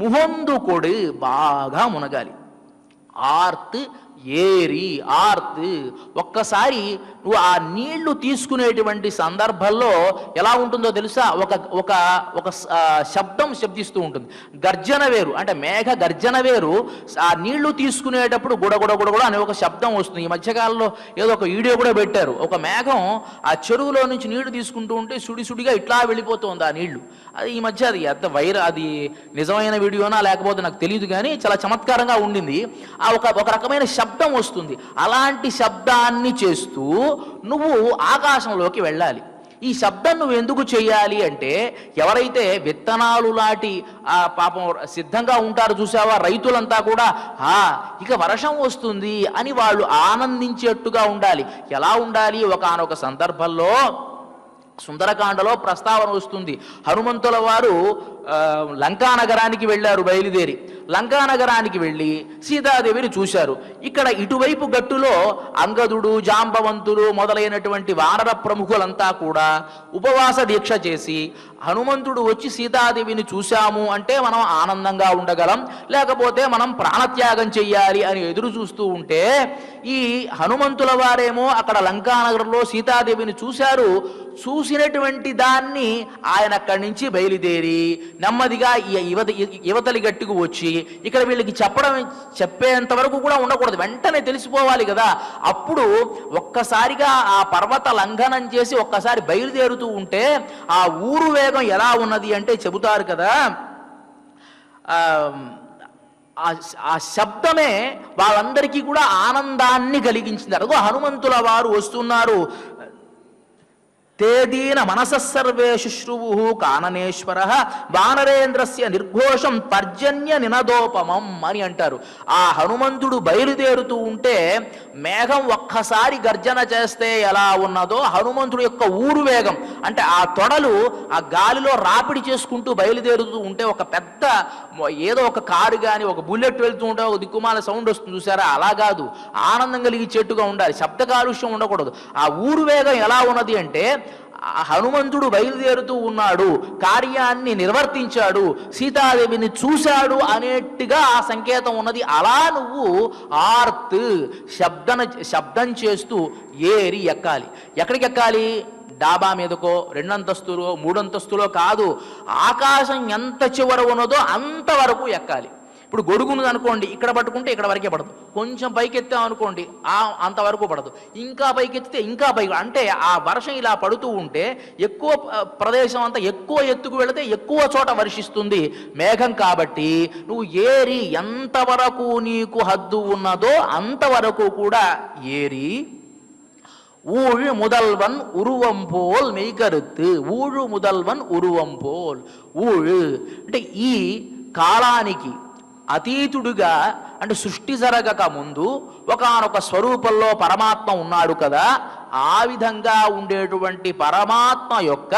ముహొందు కొడు, బాగా మునగాలి. ఆర్త్ ఏరి, ఆర్త్ ఒక్కసారి నువ్వు ఆ నీళ్లు తీసుకునేటువంటి సందర్భంలో ఎలా ఉంటుందో తెలుసా? ఒక శబ్దం శబ్దిస్తూ ఉంటుంది. గర్జన వేరు, అంటే మేఘ గర్జన వేరు. ఆ నీళ్లు తీసుకునేటప్పుడు గుడగుడ అనే ఒక శబ్దం వస్తుంది. ఈ మధ్యకాలంలో ఏదో ఒక వీడియో కూడా పెట్టారు. ఒక మేఘం ఆ చెరువులో నుంచి నీళ్లు తీసుకుంటూ ఉంటే సుడిగా ఇట్లా వెళ్ళిపోతుంది ఆ నీళ్లు. అది ఈ మధ్య అది నిజమైన వీడియోనా లేకపోతే నాకు తెలియదు, కానీ చాలా చమత్కారంగా ఉండింది. ఆ ఒక రకమైన శబ్దం వస్తుంది. అలాంటి శబ్దాన్ని చేస్తూ నువ్వు ఆకాశంలోకి వెళ్ళాలి. ఈ శబ్దం నువ్వు ఎందుకు చేయాలి అంటే, ఎవరైతే విత్తనాలు లాంటి పాపం సిద్ధంగా ఉంటారు చూసావా, రైతులంతా కూడా ఇక వర్షం వస్తుంది అని వాళ్ళు ఆనందించేట్టుగా ఉండాలి. ఎలా ఉండాలి? ఒకానొక సందర్భంలో సుందరకాండలో ప్రస్తావన వస్తుంది. హనుమంతుల వారు లంకానగరానికి వెళ్ళారు, బయలుదేరి లంకానగరానికి వెళ్ళి సీతాదేవిని చూశారు. ఇక్కడ ఇటువైపు గట్టులో అంగదుడు, జాంబవంతులు మొదలైనటువంటి వానర ప్రముఖులంతా కూడా ఉపవాస దీక్ష చేసి హనుమంతుడు వచ్చి సీతాదేవిని చూశాము అంటే మనం ఆనందంగా ఉండగలం, లేకపోతే మనం ప్రాణత్యాగం చెయ్యాలి అని ఎదురు చూస్తూ ఉంటే ఈ హనుమంతుల వారేమో అక్కడ లంకానగరంలో సీతాదేవిని చూశారు. చూసినటువంటి దాన్ని ఆయన అక్కడి నుంచి బయలుదేరి నెమ్మదిగా యువతలి గట్టుకు వచ్చి ఇక్కడ వీళ్ళకి చెప్పేంత వరకు కూడా ఉండకూడదు, వెంటనే తెలిసిపోవాలి కదా. అప్పుడు ఒక్కసారిగా ఆ పర్వత లంఘనం చేసి ఒక్కసారి బయలుదేరుతూ ఉంటే ఆ ఊరు వేగం ఎలా ఉన్నది అంటే చెబుతారు కదా, ఆ శబ్దమే వాళ్ళందరికీ కూడా ఆనందాన్ని కలిగించింది. అదిగో హనుమంతుల వారు వస్తున్నారు. తేదీన మనసర్వే శుశ్రువు కాననేశ్వర వానరేంద్రస్య నిర్ఘోషం పర్జన్య నినదోపమం అని అంటారు. ఆ హనుమంతుడు బయలుదేరుతూ ఉంటే మేఘం ఒక్కసారి గర్జన చేస్తే ఎలా ఉన్నదో హనుమంతుడు యొక్క ఊరు వేగం అంటే ఆ తొడలు ఆ గాలిలో రాపిడి చేసుకుంటూ బయలుదేరుతూ ఉంటే ఒక పెద్ద ఏదో ఒక కారు కానీ ఒక బుల్లెట్ వెళ్తూ ఉంటే ఒక దిక్కుమాల సౌండ్ వస్తుంది చూసారా, అలా కాదు, ఆనందం కలిగించేట్టుగా ఉండాలి, శబ్ద కాలుష్యం ఉండకూడదు. ఆ ఊరు వేగం ఎలా ఉన్నది అంటే హనుమంతుడు బయలుదేరుతూ ఉన్నాడు, కార్యాన్ని నిర్వర్తించాడు, సీతాదేవిని చూశాడు అనేట్టుగా ఆ సంకేతం ఉన్నది. అలా నువ్వు ఆర్త్ శబ్దం చేస్తూ ఏరి ఎక్కాలి. ఎక్కడికి ఎక్కాలి? డాబా మీదకో, 2 అంతస్తులో 3 అంతస్తులో కాదు, ఆకాశం ఎంత చివర ఉన్నదో అంతవరకు ఎక్కాలి. ఇప్పుడు గొడుగును అనుకోండి, ఇక్కడ పట్టుకుంటే ఇక్కడ వరకే పడదు, కొంచెం పైకెత్తాం అనుకోండి అంతవరకు పడదు, ఇంకా పైకెత్తితే ఇంకా పైకి, అంటే ఆ వర్షం ఇలా పడుతూ ఉంటే ఎక్కువ ప్రదేశం అంతా ఎక్కువ ఎత్తుకు వెళితే ఎక్కువ చోట వర్షిస్తుంది మేఘం. కాబట్టి నువ్వు ఏరి ఎంతవరకు నీకు హద్దు ఉన్నదో అంతవరకు కూడా ఏరి ஊழ் முதல்வன் உருவம் போல் மெய்கருத்து. ఊழు முதல்வன் ఉరువం పోల్. ఊழు అంటే ఈ కాలానికి అతీతుడుగా, అంటే సృష్టి జరగక ముందు ఒకానొక స్వరూపంలో పరమాత్మ ఉన్నాడు కదా, ఆ విధంగా ఉండేటువంటి పరమాత్మ యొక్క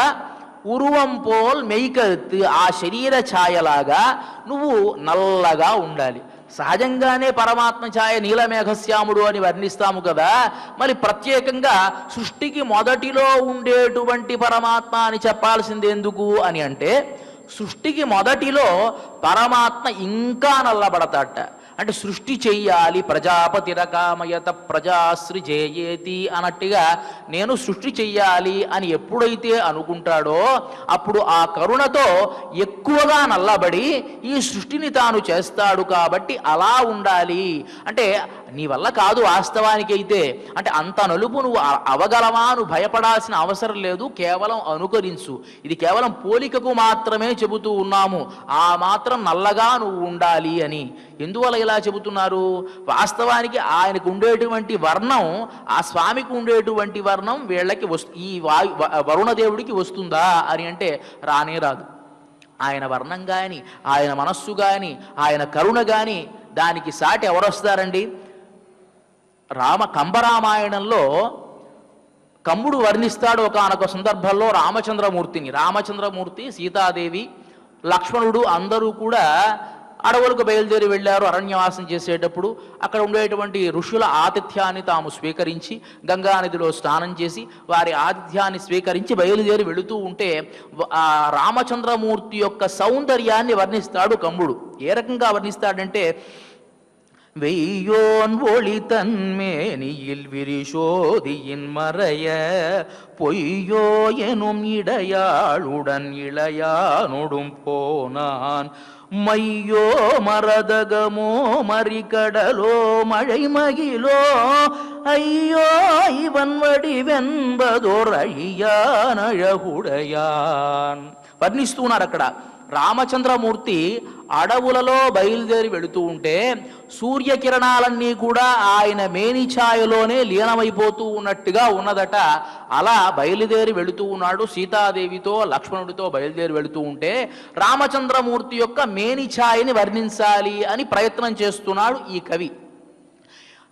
ఉరువం పోల్ మెయ్కరుత్తు, ఆ శరీర ఛాయలాగా నువ్వు నల్లగా ఉండాలి. సహజంగానే పరమాత్మ ఛాయ నీలమేఘశ్యాముడు అని వర్ణిస్తాము కదా, మరి ప్రత్యేకంగా సృష్టికి మొదటిలో ఉండేటువంటి పరమాత్మ అని చెప్పాల్సింది ఎందుకు అని అంటే, సృష్టికి మొదటిలో పరమాత్మ ఇంకా నల్లబడతాట. అంటే సృష్టి చెయ్యాలి, ప్రజాపతి రకామయత ప్రజాశ్రిజేయేతి అన్నట్టుగా నేను సృష్టి చెయ్యాలి అని ఎప్పుడైతే అనుకుంటాడో అప్పుడు ఆ కరుణతో ఎక్కువగా నల్లబడి ఈ సృష్టిని తాను చేస్తాడు. కాబట్టి అలా ఉండాలి. అంటే నీ వల్ల కాదు వాస్తవానికి అయితే, అంటే అంత నలుపు నువ్వు అవగలవా, నువ్వు భయపడాల్సిన అవసరం లేదు, కేవలం అనుకరించు. ఇది కేవలం పోలికకు మాత్రమే చెబుతూ ఉన్నాము, ఆ మాత్రం నల్లగా నువ్వు ఉండాలి అని. ఎందువల్ల ఇలా చెబుతున్నారు? వాస్తవానికి ఆయనకు ఉండేటువంటి వర్ణం, ఆ స్వామికి ఉండేటువంటి వర్ణం వీళ్ళకి ఈ వరుణదేవుడికి వస్తుందా అని అంటే రానే రాదు. ఆయన వర్ణం కానీ, ఆయన మనస్సు కానీ, ఆయన కరుణ కానీ దానికి సాటి ఎవరొస్తారండి? కంబరామాయణంలో కంబుడు వర్ణిస్తాడు ఒకానొక సందర్భంలో రామచంద్రమూర్తి, సీతాదేవి, లక్ష్మణుడు అందరూ కూడా అడవులకు బయలుదేరి వెళ్ళారు. అరణ్యవాసం చేసేటప్పుడు అక్కడ ఉండేటువంటి ఋషుల ఆతిథ్యాన్ని తాము స్వీకరించి గంగానదిలో స్నానం చేసి వారి ఆతిథ్యాన్ని స్వీకరించి బయలుదేరి వెళుతూ ఉంటే ఆ రామచంద్రమూర్తి యొక్క సౌందర్యాన్ని వర్ణిస్తాడు కంబుడు. ఏ రకంగా వర్ణిస్తాడంటే, வெய்யோன் ஒளி தன்மேனியில் விரிசோதியின் மறைய பொய்யோ எனும் இடையாளுடன் இளையானொடும் போனான் மையோ மரதகமோ மறிகடலோ மழை மகிழோ ஐயோ இவன் வடிவென்பதோர் அழியான் அழகுடையான் వర్ణిస్తున్నారు. అక్కడ రామచంద్రమూర్తి అడవులలో బయలుదేరి వెళుతూ ఉంటే సూర్యకిరణాలన్నీ కూడా ఆయన మేని ఛాయలోనే లీనమైపోతూ ఉన్నట్టుగా ఉన్నదట. అలా బయలుదేరి వెళుతూ ఉన్నాడు. సీతాదేవితో లక్ష్మణుడితో బయలుదేరి వెళుతూ ఉంటే రామచంద్రమూర్తి యొక్క మేని ఛాయని వర్ణించాలి అని ప్రయత్నం చేస్తున్నాడు ఈ కవి.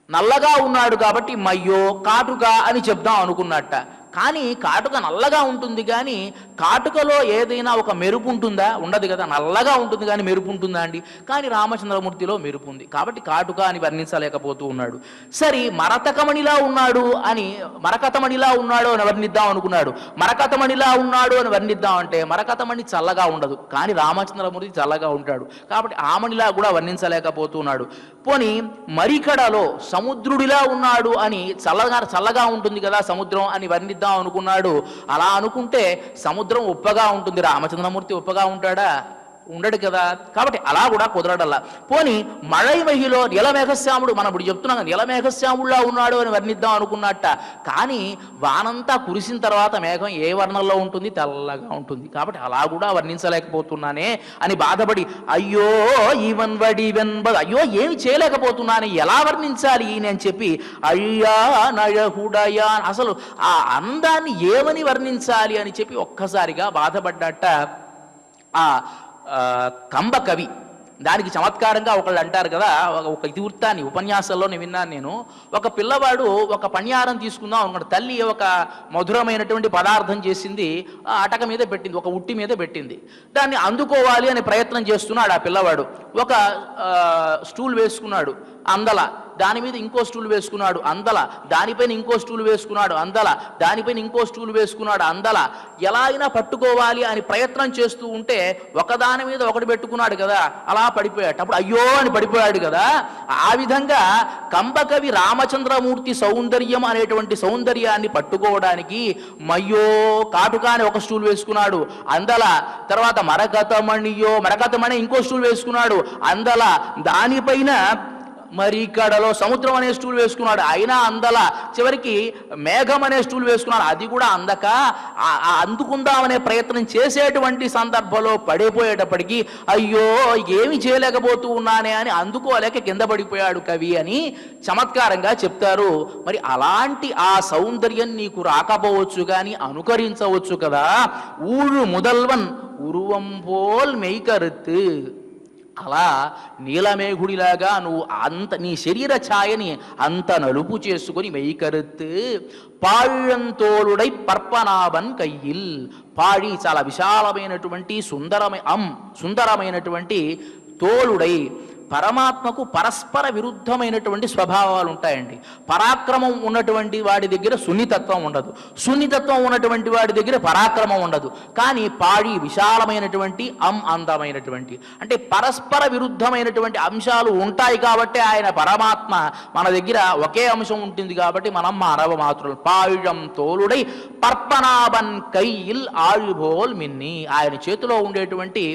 నల్లగా ఉన్నాడు కాబట్టి మయ్యో, కాటుక అని చెప్దాం అనుకున్నట్ట. కానీ కాటుక నల్లగా ఉంటుంది, కానీ కాటుకలో ఏదైనా ఒక మెరుపు ఉంటుందా? ఉండదు కదా. నల్లగా ఉంటుంది కానీ మెరుపు ఉంటుందా అండి? కానీ రామచంద్రమూర్తిలో మెరుపు ఉంది, కాబట్టి కాటుక అని వర్ణించలేకపోతూ ఉన్నాడు. సరి మరకతమణిలా ఉన్నాడు అని వర్ణిద్దాం అనుకున్నాడు. మరకతమణిలా ఉన్నాడు అని వర్ణిద్దాం అంటే మరకతమణి చల్లగా ఉండదు, కానీ రామచంద్రమూర్తి చల్లగా ఉంటాడు, కాబట్టి ఆమణిలా కూడా వర్ణించలేకపోతున్నాడు. పోని మరికడలో సముద్రుడిలా ఉన్నాడు అని చల్లగా ఉంటుంది కదా సముద్రం అని వర్ణిద్దాం అనుకున్నాడు. అలా అనుకుంటే సముద్రం ఉప్పగా ఉంటుంది, రామచంద్రమూర్తి ఉప్పగా ఉంటాడా? ఉండడు కదా. కాబట్టి అలా కూడా కుదరడల్లా. పోని మഴై మహిలో నీలమేఘశ్యాముడు, మనం ఇప్పుడు చెప్తున్నాం నీలమేఘశ్యాముడులా ఉన్నాడు అని వర్ణిద్దాం అనుకున్నట్ట, కానీ వానంతా కురిసిన తర్వాత మేఘం ఏ వర్ణంలో ఉంటుంది? తెల్లగా ఉంటుంది, కాబట్టి అలా కూడా వర్ణించలేకపోతున్నానే అని బాధపడి అయ్యో అయ్యో ఏమి చేయలేకపోతున్నాను, ఎలా వర్ణించాలి అని చెప్పి అయ్యా నయహుడయా, అసలు ఆ అందాన్ని ఏమని వర్ణించాలి అని చెప్పి ఒక్కసారిగా బాధపడ్డట ఆ కంబ కవి. దానికి చమత్కారంగా ఒకళ్ళు అంటారు కదా, ఒక ఇతివృత్తాన్ని ఉపన్యాసంలో విన్నాను నేను. ఒక పిల్లవాడు ఒక పణ్యారం తీసుకుందాం అనుకున్నాడు. తల్లి ఒక మధురమైనటువంటి పదార్థం చేసింది, అటక మీద పెట్టింది, ఒక ఉట్టి మీద పెట్టింది. దాన్ని అందుకోవాలి అని ప్రయత్నం చేస్తున్నాడు ఆ పిల్లవాడు. ఒక స్టూల్ వేసుకున్నాడు, అందల. దాని మీద ఇంకో స్టూల్ వేసుకున్నాడు, అందల. దానిపైన ఇంకో స్టూల్ వేసుకున్నాడు, అందల. దానిపైన ఇంకో స్టూల్ వేసుకున్నాడు, అందల. ఎలా అయినా పట్టుకోవాలి అని ప్రయత్నం చేస్తూ ఉంటే ఒకదాని మీద ఒకటి పెట్టుకున్నాడు కదా, అలా పడిపోయాడు. అప్పుడు అయ్యో అని పడిపోయాడు కదా. ఆ విధంగా కంబకవి రామచంద్రమూర్తి సౌందర్యం అనేటువంటి సౌందర్యాన్ని పట్టుకోవడానికి మయ్యో కాటుకాని ఒక స్టూల్ వేసుకున్నాడు, అందల. తర్వాత మరకతమణి ఇంకో స్టూల్ వేసుకున్నాడు, అందల. దానిపైన మరికడలో సముద్రం అనే స్టూల్ వేసుకున్నాడు, అయినా అందల. చివరికి మేఘం అనే స్టూల్ వేసుకున్నాడు, అది కూడా అందక అందుకుందామనే ప్రయత్నం చేసేటువంటి సందర్భంలో పడిపోయేటప్పటికీ అయ్యో ఏమి చేయలేకపోతూ ఉన్నానే అని అందుకోలేక కింద పడిపోయాడు కవి అని చమత్కారంగా చెప్తారు. మరి అలాంటి ఆ సౌందర్యం నీకు రాకపోవచ్చు కానీ అనుకరించవచ్చు కదా. ఊళ్ళు ముదల్వన్ ఉరువం పోల్ మెయ్కరుతు, అలా నీలమేఘుడిలాగా నువ్వు నీ శరీర ఛాయని అంత నలుపు చేసుకొని మెయ్కరుతు పాళ్ళంతోలుడై పర్పనాభన్ కయ్యిల్. పాడి చాలా విశాలమైనటువంటి సుందరమైనటువంటి తోలుడై. పరమాత్మకు పరస్పర విరుద్ధమైనటువంటి స్వభావాలు ఉంటాయండి. పరాక్రమం ఉన్నటువంటి వాడి దగ్గర సున్నితత్వం ఉండదు, సున్నితత్వం ఉన్నటువంటి వాడి దగ్గర పరాక్రమం ఉండదు. కానీ పాడి విశాలమైనటువంటి అందమైనటువంటి, అంటే పరస్పర విరుద్ధమైనటువంటి అంశాలు ఉంటాయి కాబట్టి ఆయన పరమాత్మ. మన దగ్గర ఒకే అంశం ఉంటుంది కాబట్టి మనం మానవ మాత్రులు. పాళ్ళం తోలుడై పర్పనాభన్ కయ్యిల్ ఆయుభోల్ మిన్ని, ఆయన చేతిలో ఉండేటువంటి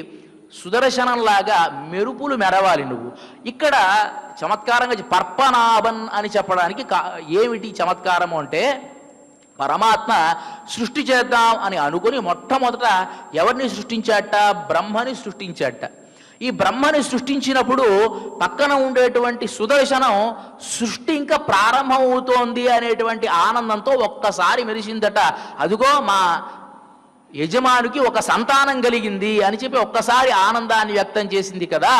సుదర్శనంలాగా మెరుపులు మెరవాలి నువ్వు. ఇక్కడ చమత్కారంగా పర్పనాభన్ అని చెప్పడానికి ఏమిటి చమత్కారము అంటే, పరమాత్మ సృష్టి చేద్దాం అని అనుకుని మొట్టమొదట ఎవరిని సృష్టించాట? బ్రహ్మని సృష్టించాట. ఈ బ్రహ్మని సృష్టించినప్పుడు పక్కన ఉండేటువంటి సుదర్శనం సృష్టి ఇంకా ప్రారంభమవుతోంది అనేటువంటి ఆనందంతో ఒక్కసారి మెరిసిందట. అదిగో మా యజమానికి ఒక సంతానం కలిగింది అని చెప్పి ఒక్కసారి ఆనందాన్ని వ్యక్తం చేసింది కదా.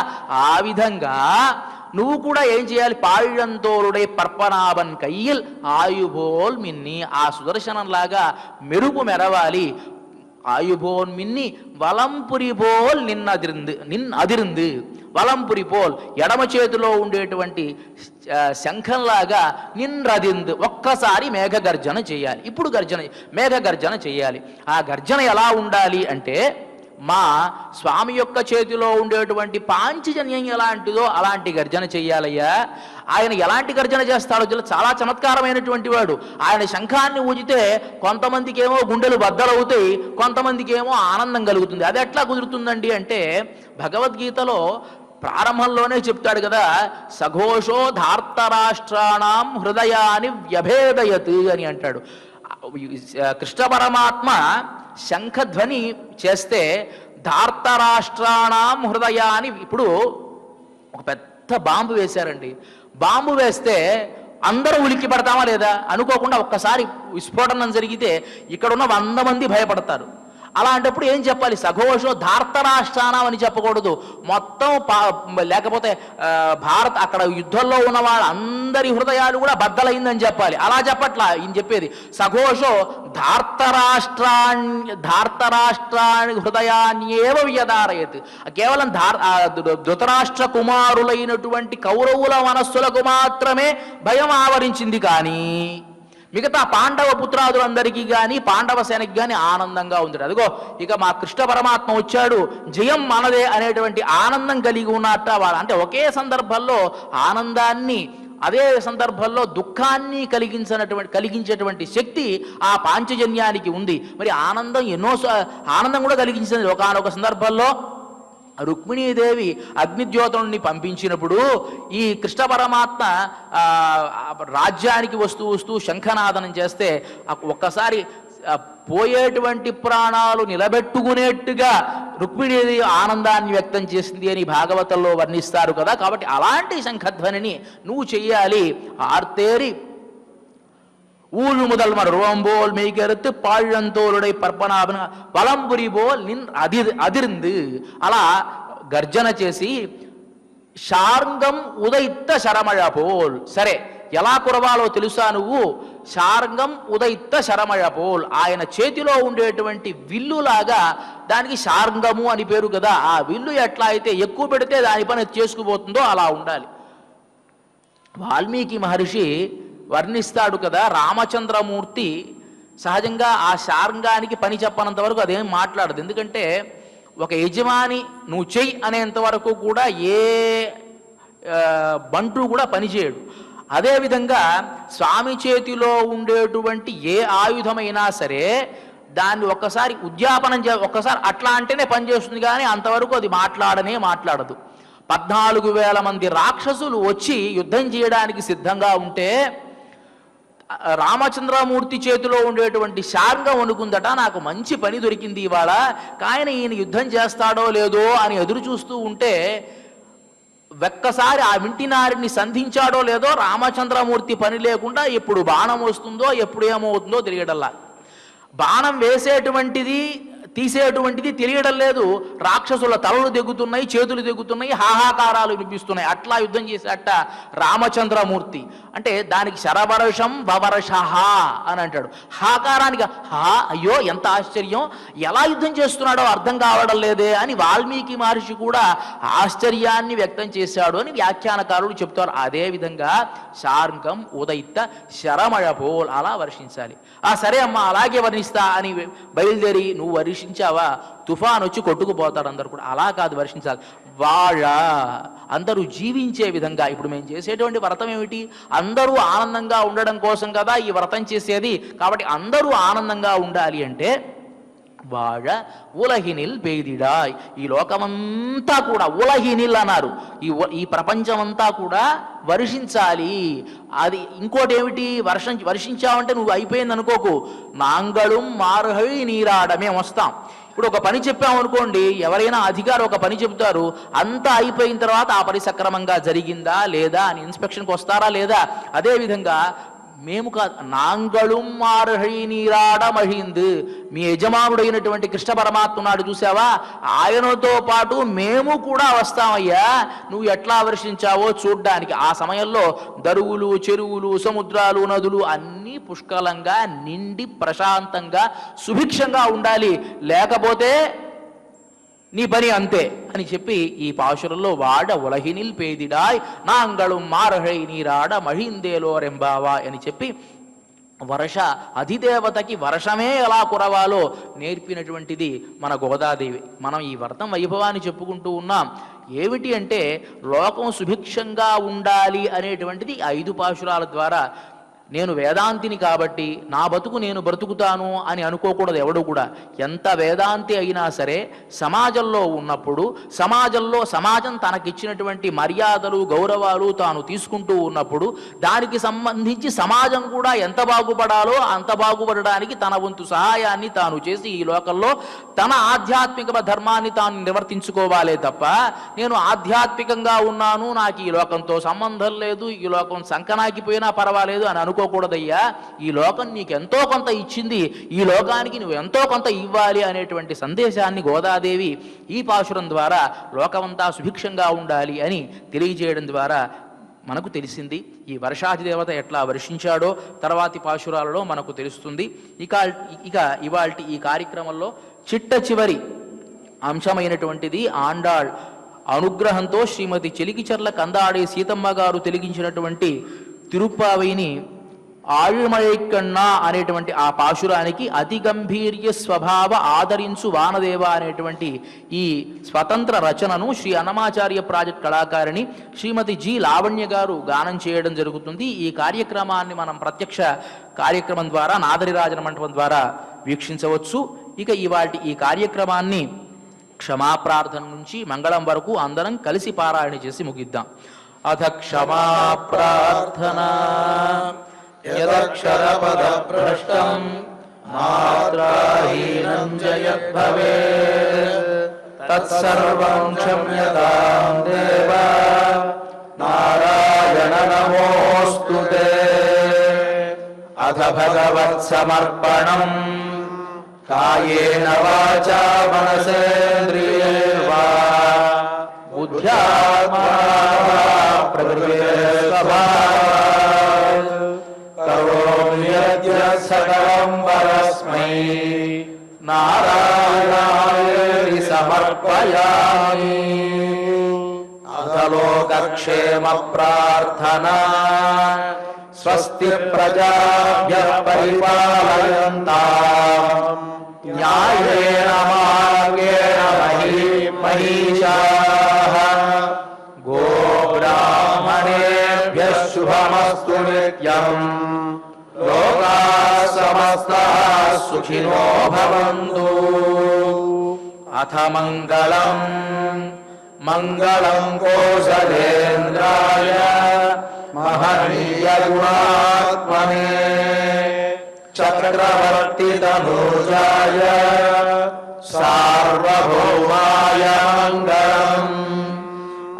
ఆ విధంగా నువ్వు కూడా ఏం చేయాలి? పాళ్ళంతోలుడై పర్పనాభన్ కయ్యిల్ ఆయుభోల్ మిన్ని, ఆ సుదర్శనంలాగా మెరుపు మెరవాలి. ఆయుభోన్ మిన్ని వలంపురిబోల్ అదిరింది. వలంపురి పోల్, ఎడమ చేతిలో ఉండేటువంటి శంఖంలాగా నిన్రదిందు. ఒక్కసారి మేఘగర్జన చేయాలి. ఇప్పుడు మేఘగర్జన చేయాలి. ఆ గర్జన ఎలా ఉండాలి అంటే, మా స్వామి యొక్క చేతిలో ఉండేటువంటి పాంచజన్యం ఎలాంటిదో అలాంటి గర్జన చెయ్యాలయ్యా. ఆయన ఎలాంటి గర్జన చేస్తాడో చాలా చమత్కారమైనటువంటి వాడు. ఆయన శంఖాన్ని ఊజితే కొంతమందికి ఏమో గుండెలు బద్దలవుతాయి, కొంతమందికి ఏమో ఆనందం కలుగుతుంది. అది ఎట్లా కుదురుతుందండి అంటే, భగవద్గీతలో ప్రారంభంలోనే చెప్తాడు కదా, సఘోషో ధార్తరాష్ట్రాణం హృదయాన్ని వ్యభేదయత్ అని అంటాడు. కృష్ణ పరమాత్మ శంఖధ్వని చేస్తే ధార్తరాష్ట్రాణం హృదయాన్ని, ఇప్పుడు ఒక పెద్ద బాంబు వేశారండి, బాంబు వేస్తే అందరూ ఉలిక్కి పడతామా లేదా? అనుకోకుండా ఒక్కసారి విస్ఫోటనం జరిగితే ఇక్కడున్న 100 మంది భయపడతారు. అలాంటప్పుడు ఏం చెప్పాలి? సఘోషో ధార్తరాష్ట్రానం అని చెప్పకూడదు. మొత్తం లేకపోతే భారత్ అక్కడ యుద్ధంలో ఉన్న వాళ్ళందరి హృదయాలు కూడా బద్దలైందని చెప్పాలి. అలా చెప్పట్లా ఈయన చెప్పేది. సఘోషో ధార్తరాష్ట్రాన్ని హృదయాన్యేవ వ్యధారయత్. కేవలం ధృతరాష్ట్ర కుమారులైనటువంటి కౌరవుల మనస్సులకు మాత్రమే భయం ఆవరించింది, కానీ మిగతా పాండవ పుత్రాదులందరికీ కానీ పాండవ సేనకి కానీ ఆనందంగా ఉంది. అదిగో ఇక మా కృష్ణ పరమాత్మ వచ్చాడు, జయం మనదే అనేటువంటి ఆనందం కలిగి ఉన్నట్ట వాళ్ళు. అంటే ఒకే సందర్భంలో ఆనందాన్ని, అదే సందర్భంలో దుఃఖాన్ని కలిగించేటువంటి శక్తి ఆ పాంచజన్యానికి ఉంది. మరి ఆనందం కూడా కలిగించింది. ఒకానొక సందర్భంలో రుక్మిణీదేవి అగ్నిద్యోతుని పంపించినప్పుడు ఈ కృష్ణ పరమాత్మ రాజ్యానికి వస్తూ శంఖనాదనం చేస్తే ఒక్కసారి పోయేటువంటి ప్రాణాలు నిలబెట్టుకునేట్టుగా రుక్మిణీదేవి ఆనందాన్ని వ్యక్తం చేసింది అని భాగవతంలో వర్ణిస్తారు కదా. కాబట్టి అలాంటి శంఖధ్వనిని నువ్వు చెయ్యాలి. ఆర్తేరి ஊழு முதல் மருவம்போல் மெய்கருத்து பாழந்தோளுடை పర్పనాభన వలంబురిబోల్ నిన్ అదిరిందు. అలా గర్జన చేసి శార్ంగం ఉదయిత్త శరమళ పోల్. సరే, ఎలా కురవాలో తెలుసా నువ్వు? శార్ంగం ఉదయిత్త శరమళ పోల్. ఆయన చేతిలో ఉండేటువంటి విల్లులాగా, దానికి శార్ంగము అని పేరు కదా. ఆ విల్లు ఎట్లా అయితే ఎక్కువ పెడితే దాని పని చేసుకుపోతుందో అలా ఉండాలి. వాల్మీకి మహర్షి వర్ణిస్తాడు కదా, రామచంద్రమూర్తి సహజంగా ఆ శార్ంగానికి పని చెప్పనంత వరకు అదేం మాట్లాడదు. ఎందుకంటే ఒక యజమాని నువ్వు చెయ్యి అనేంత వరకు కూడా ఏ బంటు కూడా పనిచేయడు. అదేవిధంగా స్వామి చేతిలో ఉండేటువంటి ఏ ఆయుధమైనా సరే దాన్ని ఒక్కసారి ఉద్యాపనం ఒక్కసారి అట్లా అంటేనే పనిచేస్తుంది, కానీ అంతవరకు అది మాట్లాడదు. 14,000 మంది రాక్షసులు వచ్చి యుద్ధం చేయడానికి సిద్ధంగా ఉంటే రామచంద్రమూర్తి చేతిలో ఉండేటువంటి శార్ంగం అనుకుందట, నాకు మంచి పని దొరికింది ఇవాళ, కానీ ఈయన యుద్ధం చేస్తాడో లేదో అని ఎదురు చూస్తూ ఉంటే ఒక్కసారి ఆ వింటినారిని సంధించాడో లేదో రామచంద్రమూర్తి పని లేకుండా ఎప్పుడు బాణం వస్తుందో ఎప్పుడు ఏమవుతుందో తెలియడల్లా. బాణం వేసేటువంటిది తీసేటువంటిది తెలియడం లేదు. రాక్షసుల తలలు దిగుతున్నాయి, చేతులు దిగుతున్నాయి, హాహాకారాలు వినిపిస్తున్నాయి. అట్లా యుద్ధం చేసేట రామచంద్రమూర్తి. అంటే దానికి శరవర్షం వవర్షహ అని అంటాడు. హాకారానికి అయ్యో ఎంత ఆశ్చర్యం, ఎలా యుద్ధం చేస్తున్నాడో అర్థం కావడం లేదే అని వాల్మీకి మహర్షి కూడా ఆశ్చర్యాన్ని వ్యక్తం చేశాడు అని వ్యాఖ్యానకారులు చెప్తారు. అదేవిధంగా శార్ంగం ఉదయిత్త శరమళపోల్ అలా వర్షించాలి. సరే అమ్మా అలాగే వర్ణిస్తా అని బయలుదేరి నువ్వు వర్షించావా, తుఫాన్ వచ్చి కొట్టుకుపోతారు అందరు కూడా. అలా కాదు వర్షించాలి. అందరూ జీవించే విధంగా. ఇప్పుడు మేము చేసేటువంటి వ్రతం ఏమిటి? అందరూ ఆనందంగా ఉండడం కోసం కదా ఈ వ్రతం చేసేది. కాబట్టి అందరూ ఆనందంగా ఉండాలి అంటే ఉలహినిల్ బేదిడాయ్. ఈ లోకమంతా కూడా ఉలహినిల్ అన్నారు. ఈ ప్రపంచమంతా కూడా వర్షించాలి. అది ఇంకోటి ఏమిటి? వర్షించావంటే నువ్వు అయిపోయింది అనుకోకు. నాంగళం మారుహై నీరాడ. మేము వస్తాం. ఇప్పుడు ఒక పని చెప్పామనుకోండి, ఎవరైనా అధికారి ఒక పని చెబుతారు, అంతా అయిపోయిన తర్వాత ఆ పని సక్రమంగా జరిగిందా లేదా అని ఇన్స్పెక్షన్కి వస్తారా లేదా? అదేవిధంగా మేము కాదు, నాంగళం మారుహై నీరాడ మహింద్. మీ యజమానుడైనటువంటి కృష్ణ పరమాత్మ నాడు చూసావా, ఆయనతో పాటు మేము కూడా వస్తామయ్యా, నువ్వు ఎట్లా వర్షించావో చూడ్డానికి. ఆ సమయంలో దరువులు, చెరువులు, సముద్రాలు, నదులు అన్నీ పుష్కలంగా నిండి ప్రశాంతంగా సుభిక్షంగా ఉండాలి. లేకపోతే నీ పని అంతే అని చెప్పి ఈ పాశురంలో ఉలహినిల్ పేదిడాయ్ నాంగళం మారహై నీరాడ మహిందేలో రెంబావా అని చెప్పి వర్ష అధిదేవతకి వర్షమే ఎలా కురవాలో నేర్పినటువంటిది మన గోదాదేవి. మనం ఈ వ్రతం వైభవాన్ని చెప్పుకుంటూ ఉన్నాం. ఏమిటి అంటే లోకం సుభిక్షంగా ఉండాలి అనేటువంటిది 5 పాశురాల ద్వారా. నేను వేదాంతిని కాబట్టి నా బతుకు నేను బ్రతుకుతాను అని అనుకోకూడదు ఎవడు కూడా. ఎంత వేదాంతి అయినా సరే సమాజంలో ఉన్నప్పుడు సమాజం తనకిచ్చినటువంటి మర్యాదలు, గౌరవాలు తాను తీసుకుంటూ ఉన్నప్పుడు దానికి సంబంధించి సమాజం కూడా ఎంత బాగుపడాలో అంత బాగుపడడానికి తన వంతు సహాయాన్ని తాను చేసి ఈ లోకంలో తన ఆధ్యాత్మిక ధర్మాన్ని తాను నివర్తించుకోవాలే తప్ప నేను ఆధ్యాత్మికంగా ఉన్నాను, నాకు ఈ లోకంతో సంబంధం లేదు, ఈ లోకం సంకనాకిపోయినా పర్వాలేదు అని అనుకోకూడదయ్యా, ఈ లోకం నీకు ఎంతో కొంత ఇచ్చింది, ఈ లోకానికి నువ్వు ఎంతో కొంత ఇవ్వాలి అనేటువంటి సందేశాన్ని గోదాదేవి ఈ పాశురం ద్వారా లోకమంతా సుభిక్షంగా ఉండాలి అని తెలియజేయడం ద్వారా మనకు తెలిసింది. ఈ వర్షాధిదేవత ఎట్లా వర్షించాడో తర్వాతి పాశురాలలో మనకు తెలుస్తుంది. ఇక ఇవాల్టి ఈ కార్యక్రమంలో చిట్ట చివరి అంశమైనటువంటిది ఆండాళ్ అనుగ్రహంతో శ్రీమతి చెలికిచర్ల కందాడే సీతమ్మ గారు తెలిగించినటువంటి తిరుప్పావైని ఆళ్మழைకన్నా అనేటువంటి ఆ పాశురానికి అతి గంభీర్య స్వభావ ఆదరించు వానదేవ అనేటువంటి ఈ స్వతంత్ర రచనను శ్రీ అన్నమాచార్య ప్రాజెక్ట్ కళాకారిణి శ్రీమతి జి లావణ్య గారు గానం చేయడం జరుగుతుంది. ఈ కార్యక్రమాన్ని మనం ప్రత్యక్ష కార్యక్రమం ద్వారా నాదరిరాజన మంటపం ద్వారా వీక్షించవచ్చు. ఇక ఇవాటి ఈ కార్యక్రమాన్ని క్షమాప్రార్థన నుంచి మంగళం వరకు అందరం కలిసి పారాయణ చేసి ముగిద్దాం. అథ క్షమాప్రార్థనా యదక్షరపదభ్రష్టం మాత్రాహీనం యద్భవేత్ తత్సర్వం క్షమ్యతాం దేవ నారాయణ నమోస్తుతే. అథ భగవత్సమర్పణం కాయేన వాచా మనసేంద్రియైర్వా బుద్ధ్యాత్మనా ప్రకృతే స్వభావాత్ కరోమి యద్యత్ సకలం పరస్మై నారాయణాయేతి సమర్పయామి. అథ లోకక్షేమ ప్రార్థనా స్వస్తి ప్రజాభ్యః పరిపాలయంతాం న్యాయేన మార్గేణ మహీషాః గోబ్రాహ్మణేభ్యః శుభమస్తు నిత్యం. లోకాః సమస్తాః సుఖినో భవంతు. అథ మంగళం మంగళం కోసలేంద్రాయ మహనీయ గుణాత్మనే చక్రవర్తి తనూజాయ సార్వభౌమాయ మంగళం.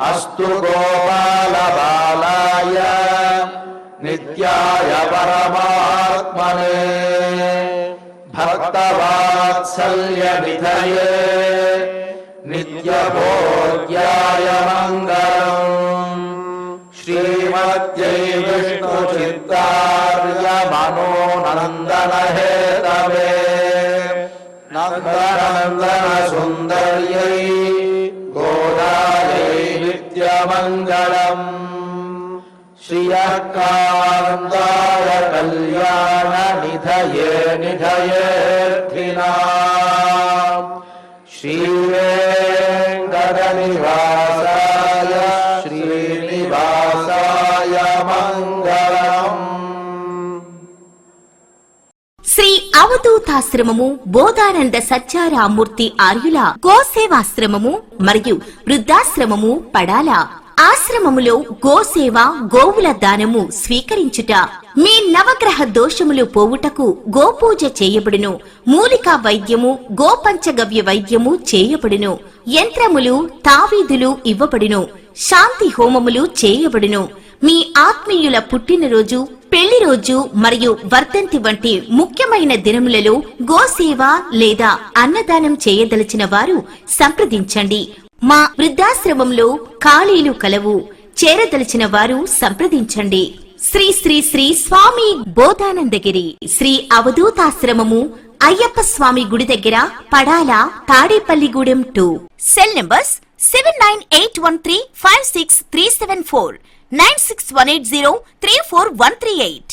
అస్తు గోపాల బాలాయ నిత్యాయ పరమాత్మనే భక్తవాత్సల్య నిధయే నిత్యభోగ్యాయ మంగళం. శ్రీమద్యై విష్ణు చిత్తార్య మనోనందన హేతవే నందనందన సుందర్యై గోదాయై నిత్యమంగళం. శ్రియకాంతాయ కళ్యాణ నిధయే నిధయేర్థినాం. శ్రీవేంకట నివాసాయ శ్రీనివాసాయ మంగళం. శ్రీ అవధూతాశ్రమము బోధానంద సత్యారామూర్తి ఆర్యుల గోసేవాశ్రమము మరియు వృద్ధాశ్రమము పడాల. ఆశ్రమములో గోసేవ గోవుల దానము స్వీకరించుట, మీ నవగ్రహ దోషములు పోవుటకు గోపూజ చేయబడును. మూలికా వైద్యము గోపంచగవ్య వైద్యము చేయబడును. యంత్రములు తావీదులు ఇవ్వబడును. శాంతి హోమములు చేయబడును. మీ ఆత్మీయుల పుట్టినరోజు, పెళ్లి రోజు మరియు వర్ధంతి వంటి ముఖ్యమైన దినములలో గోసేవ లేదా అన్నదానం చేయదలిచిన వారు సంప్రదించండి. మా వృద్ధాశ్రమంలో ఖాళీలు కలవు. చేరదలిచిన వారు సంప్రదించండి. శ్రీ శ్రీ శ్రీ స్వామి బోధానందగిరి శ్రీ అవధూతాశ్రమము అయ్యప్ప స్వామి గుడి దగ్గర పడాల, తాడేపల్లిగూడెం 2. Cell numbers 7981356374, 9618034 138.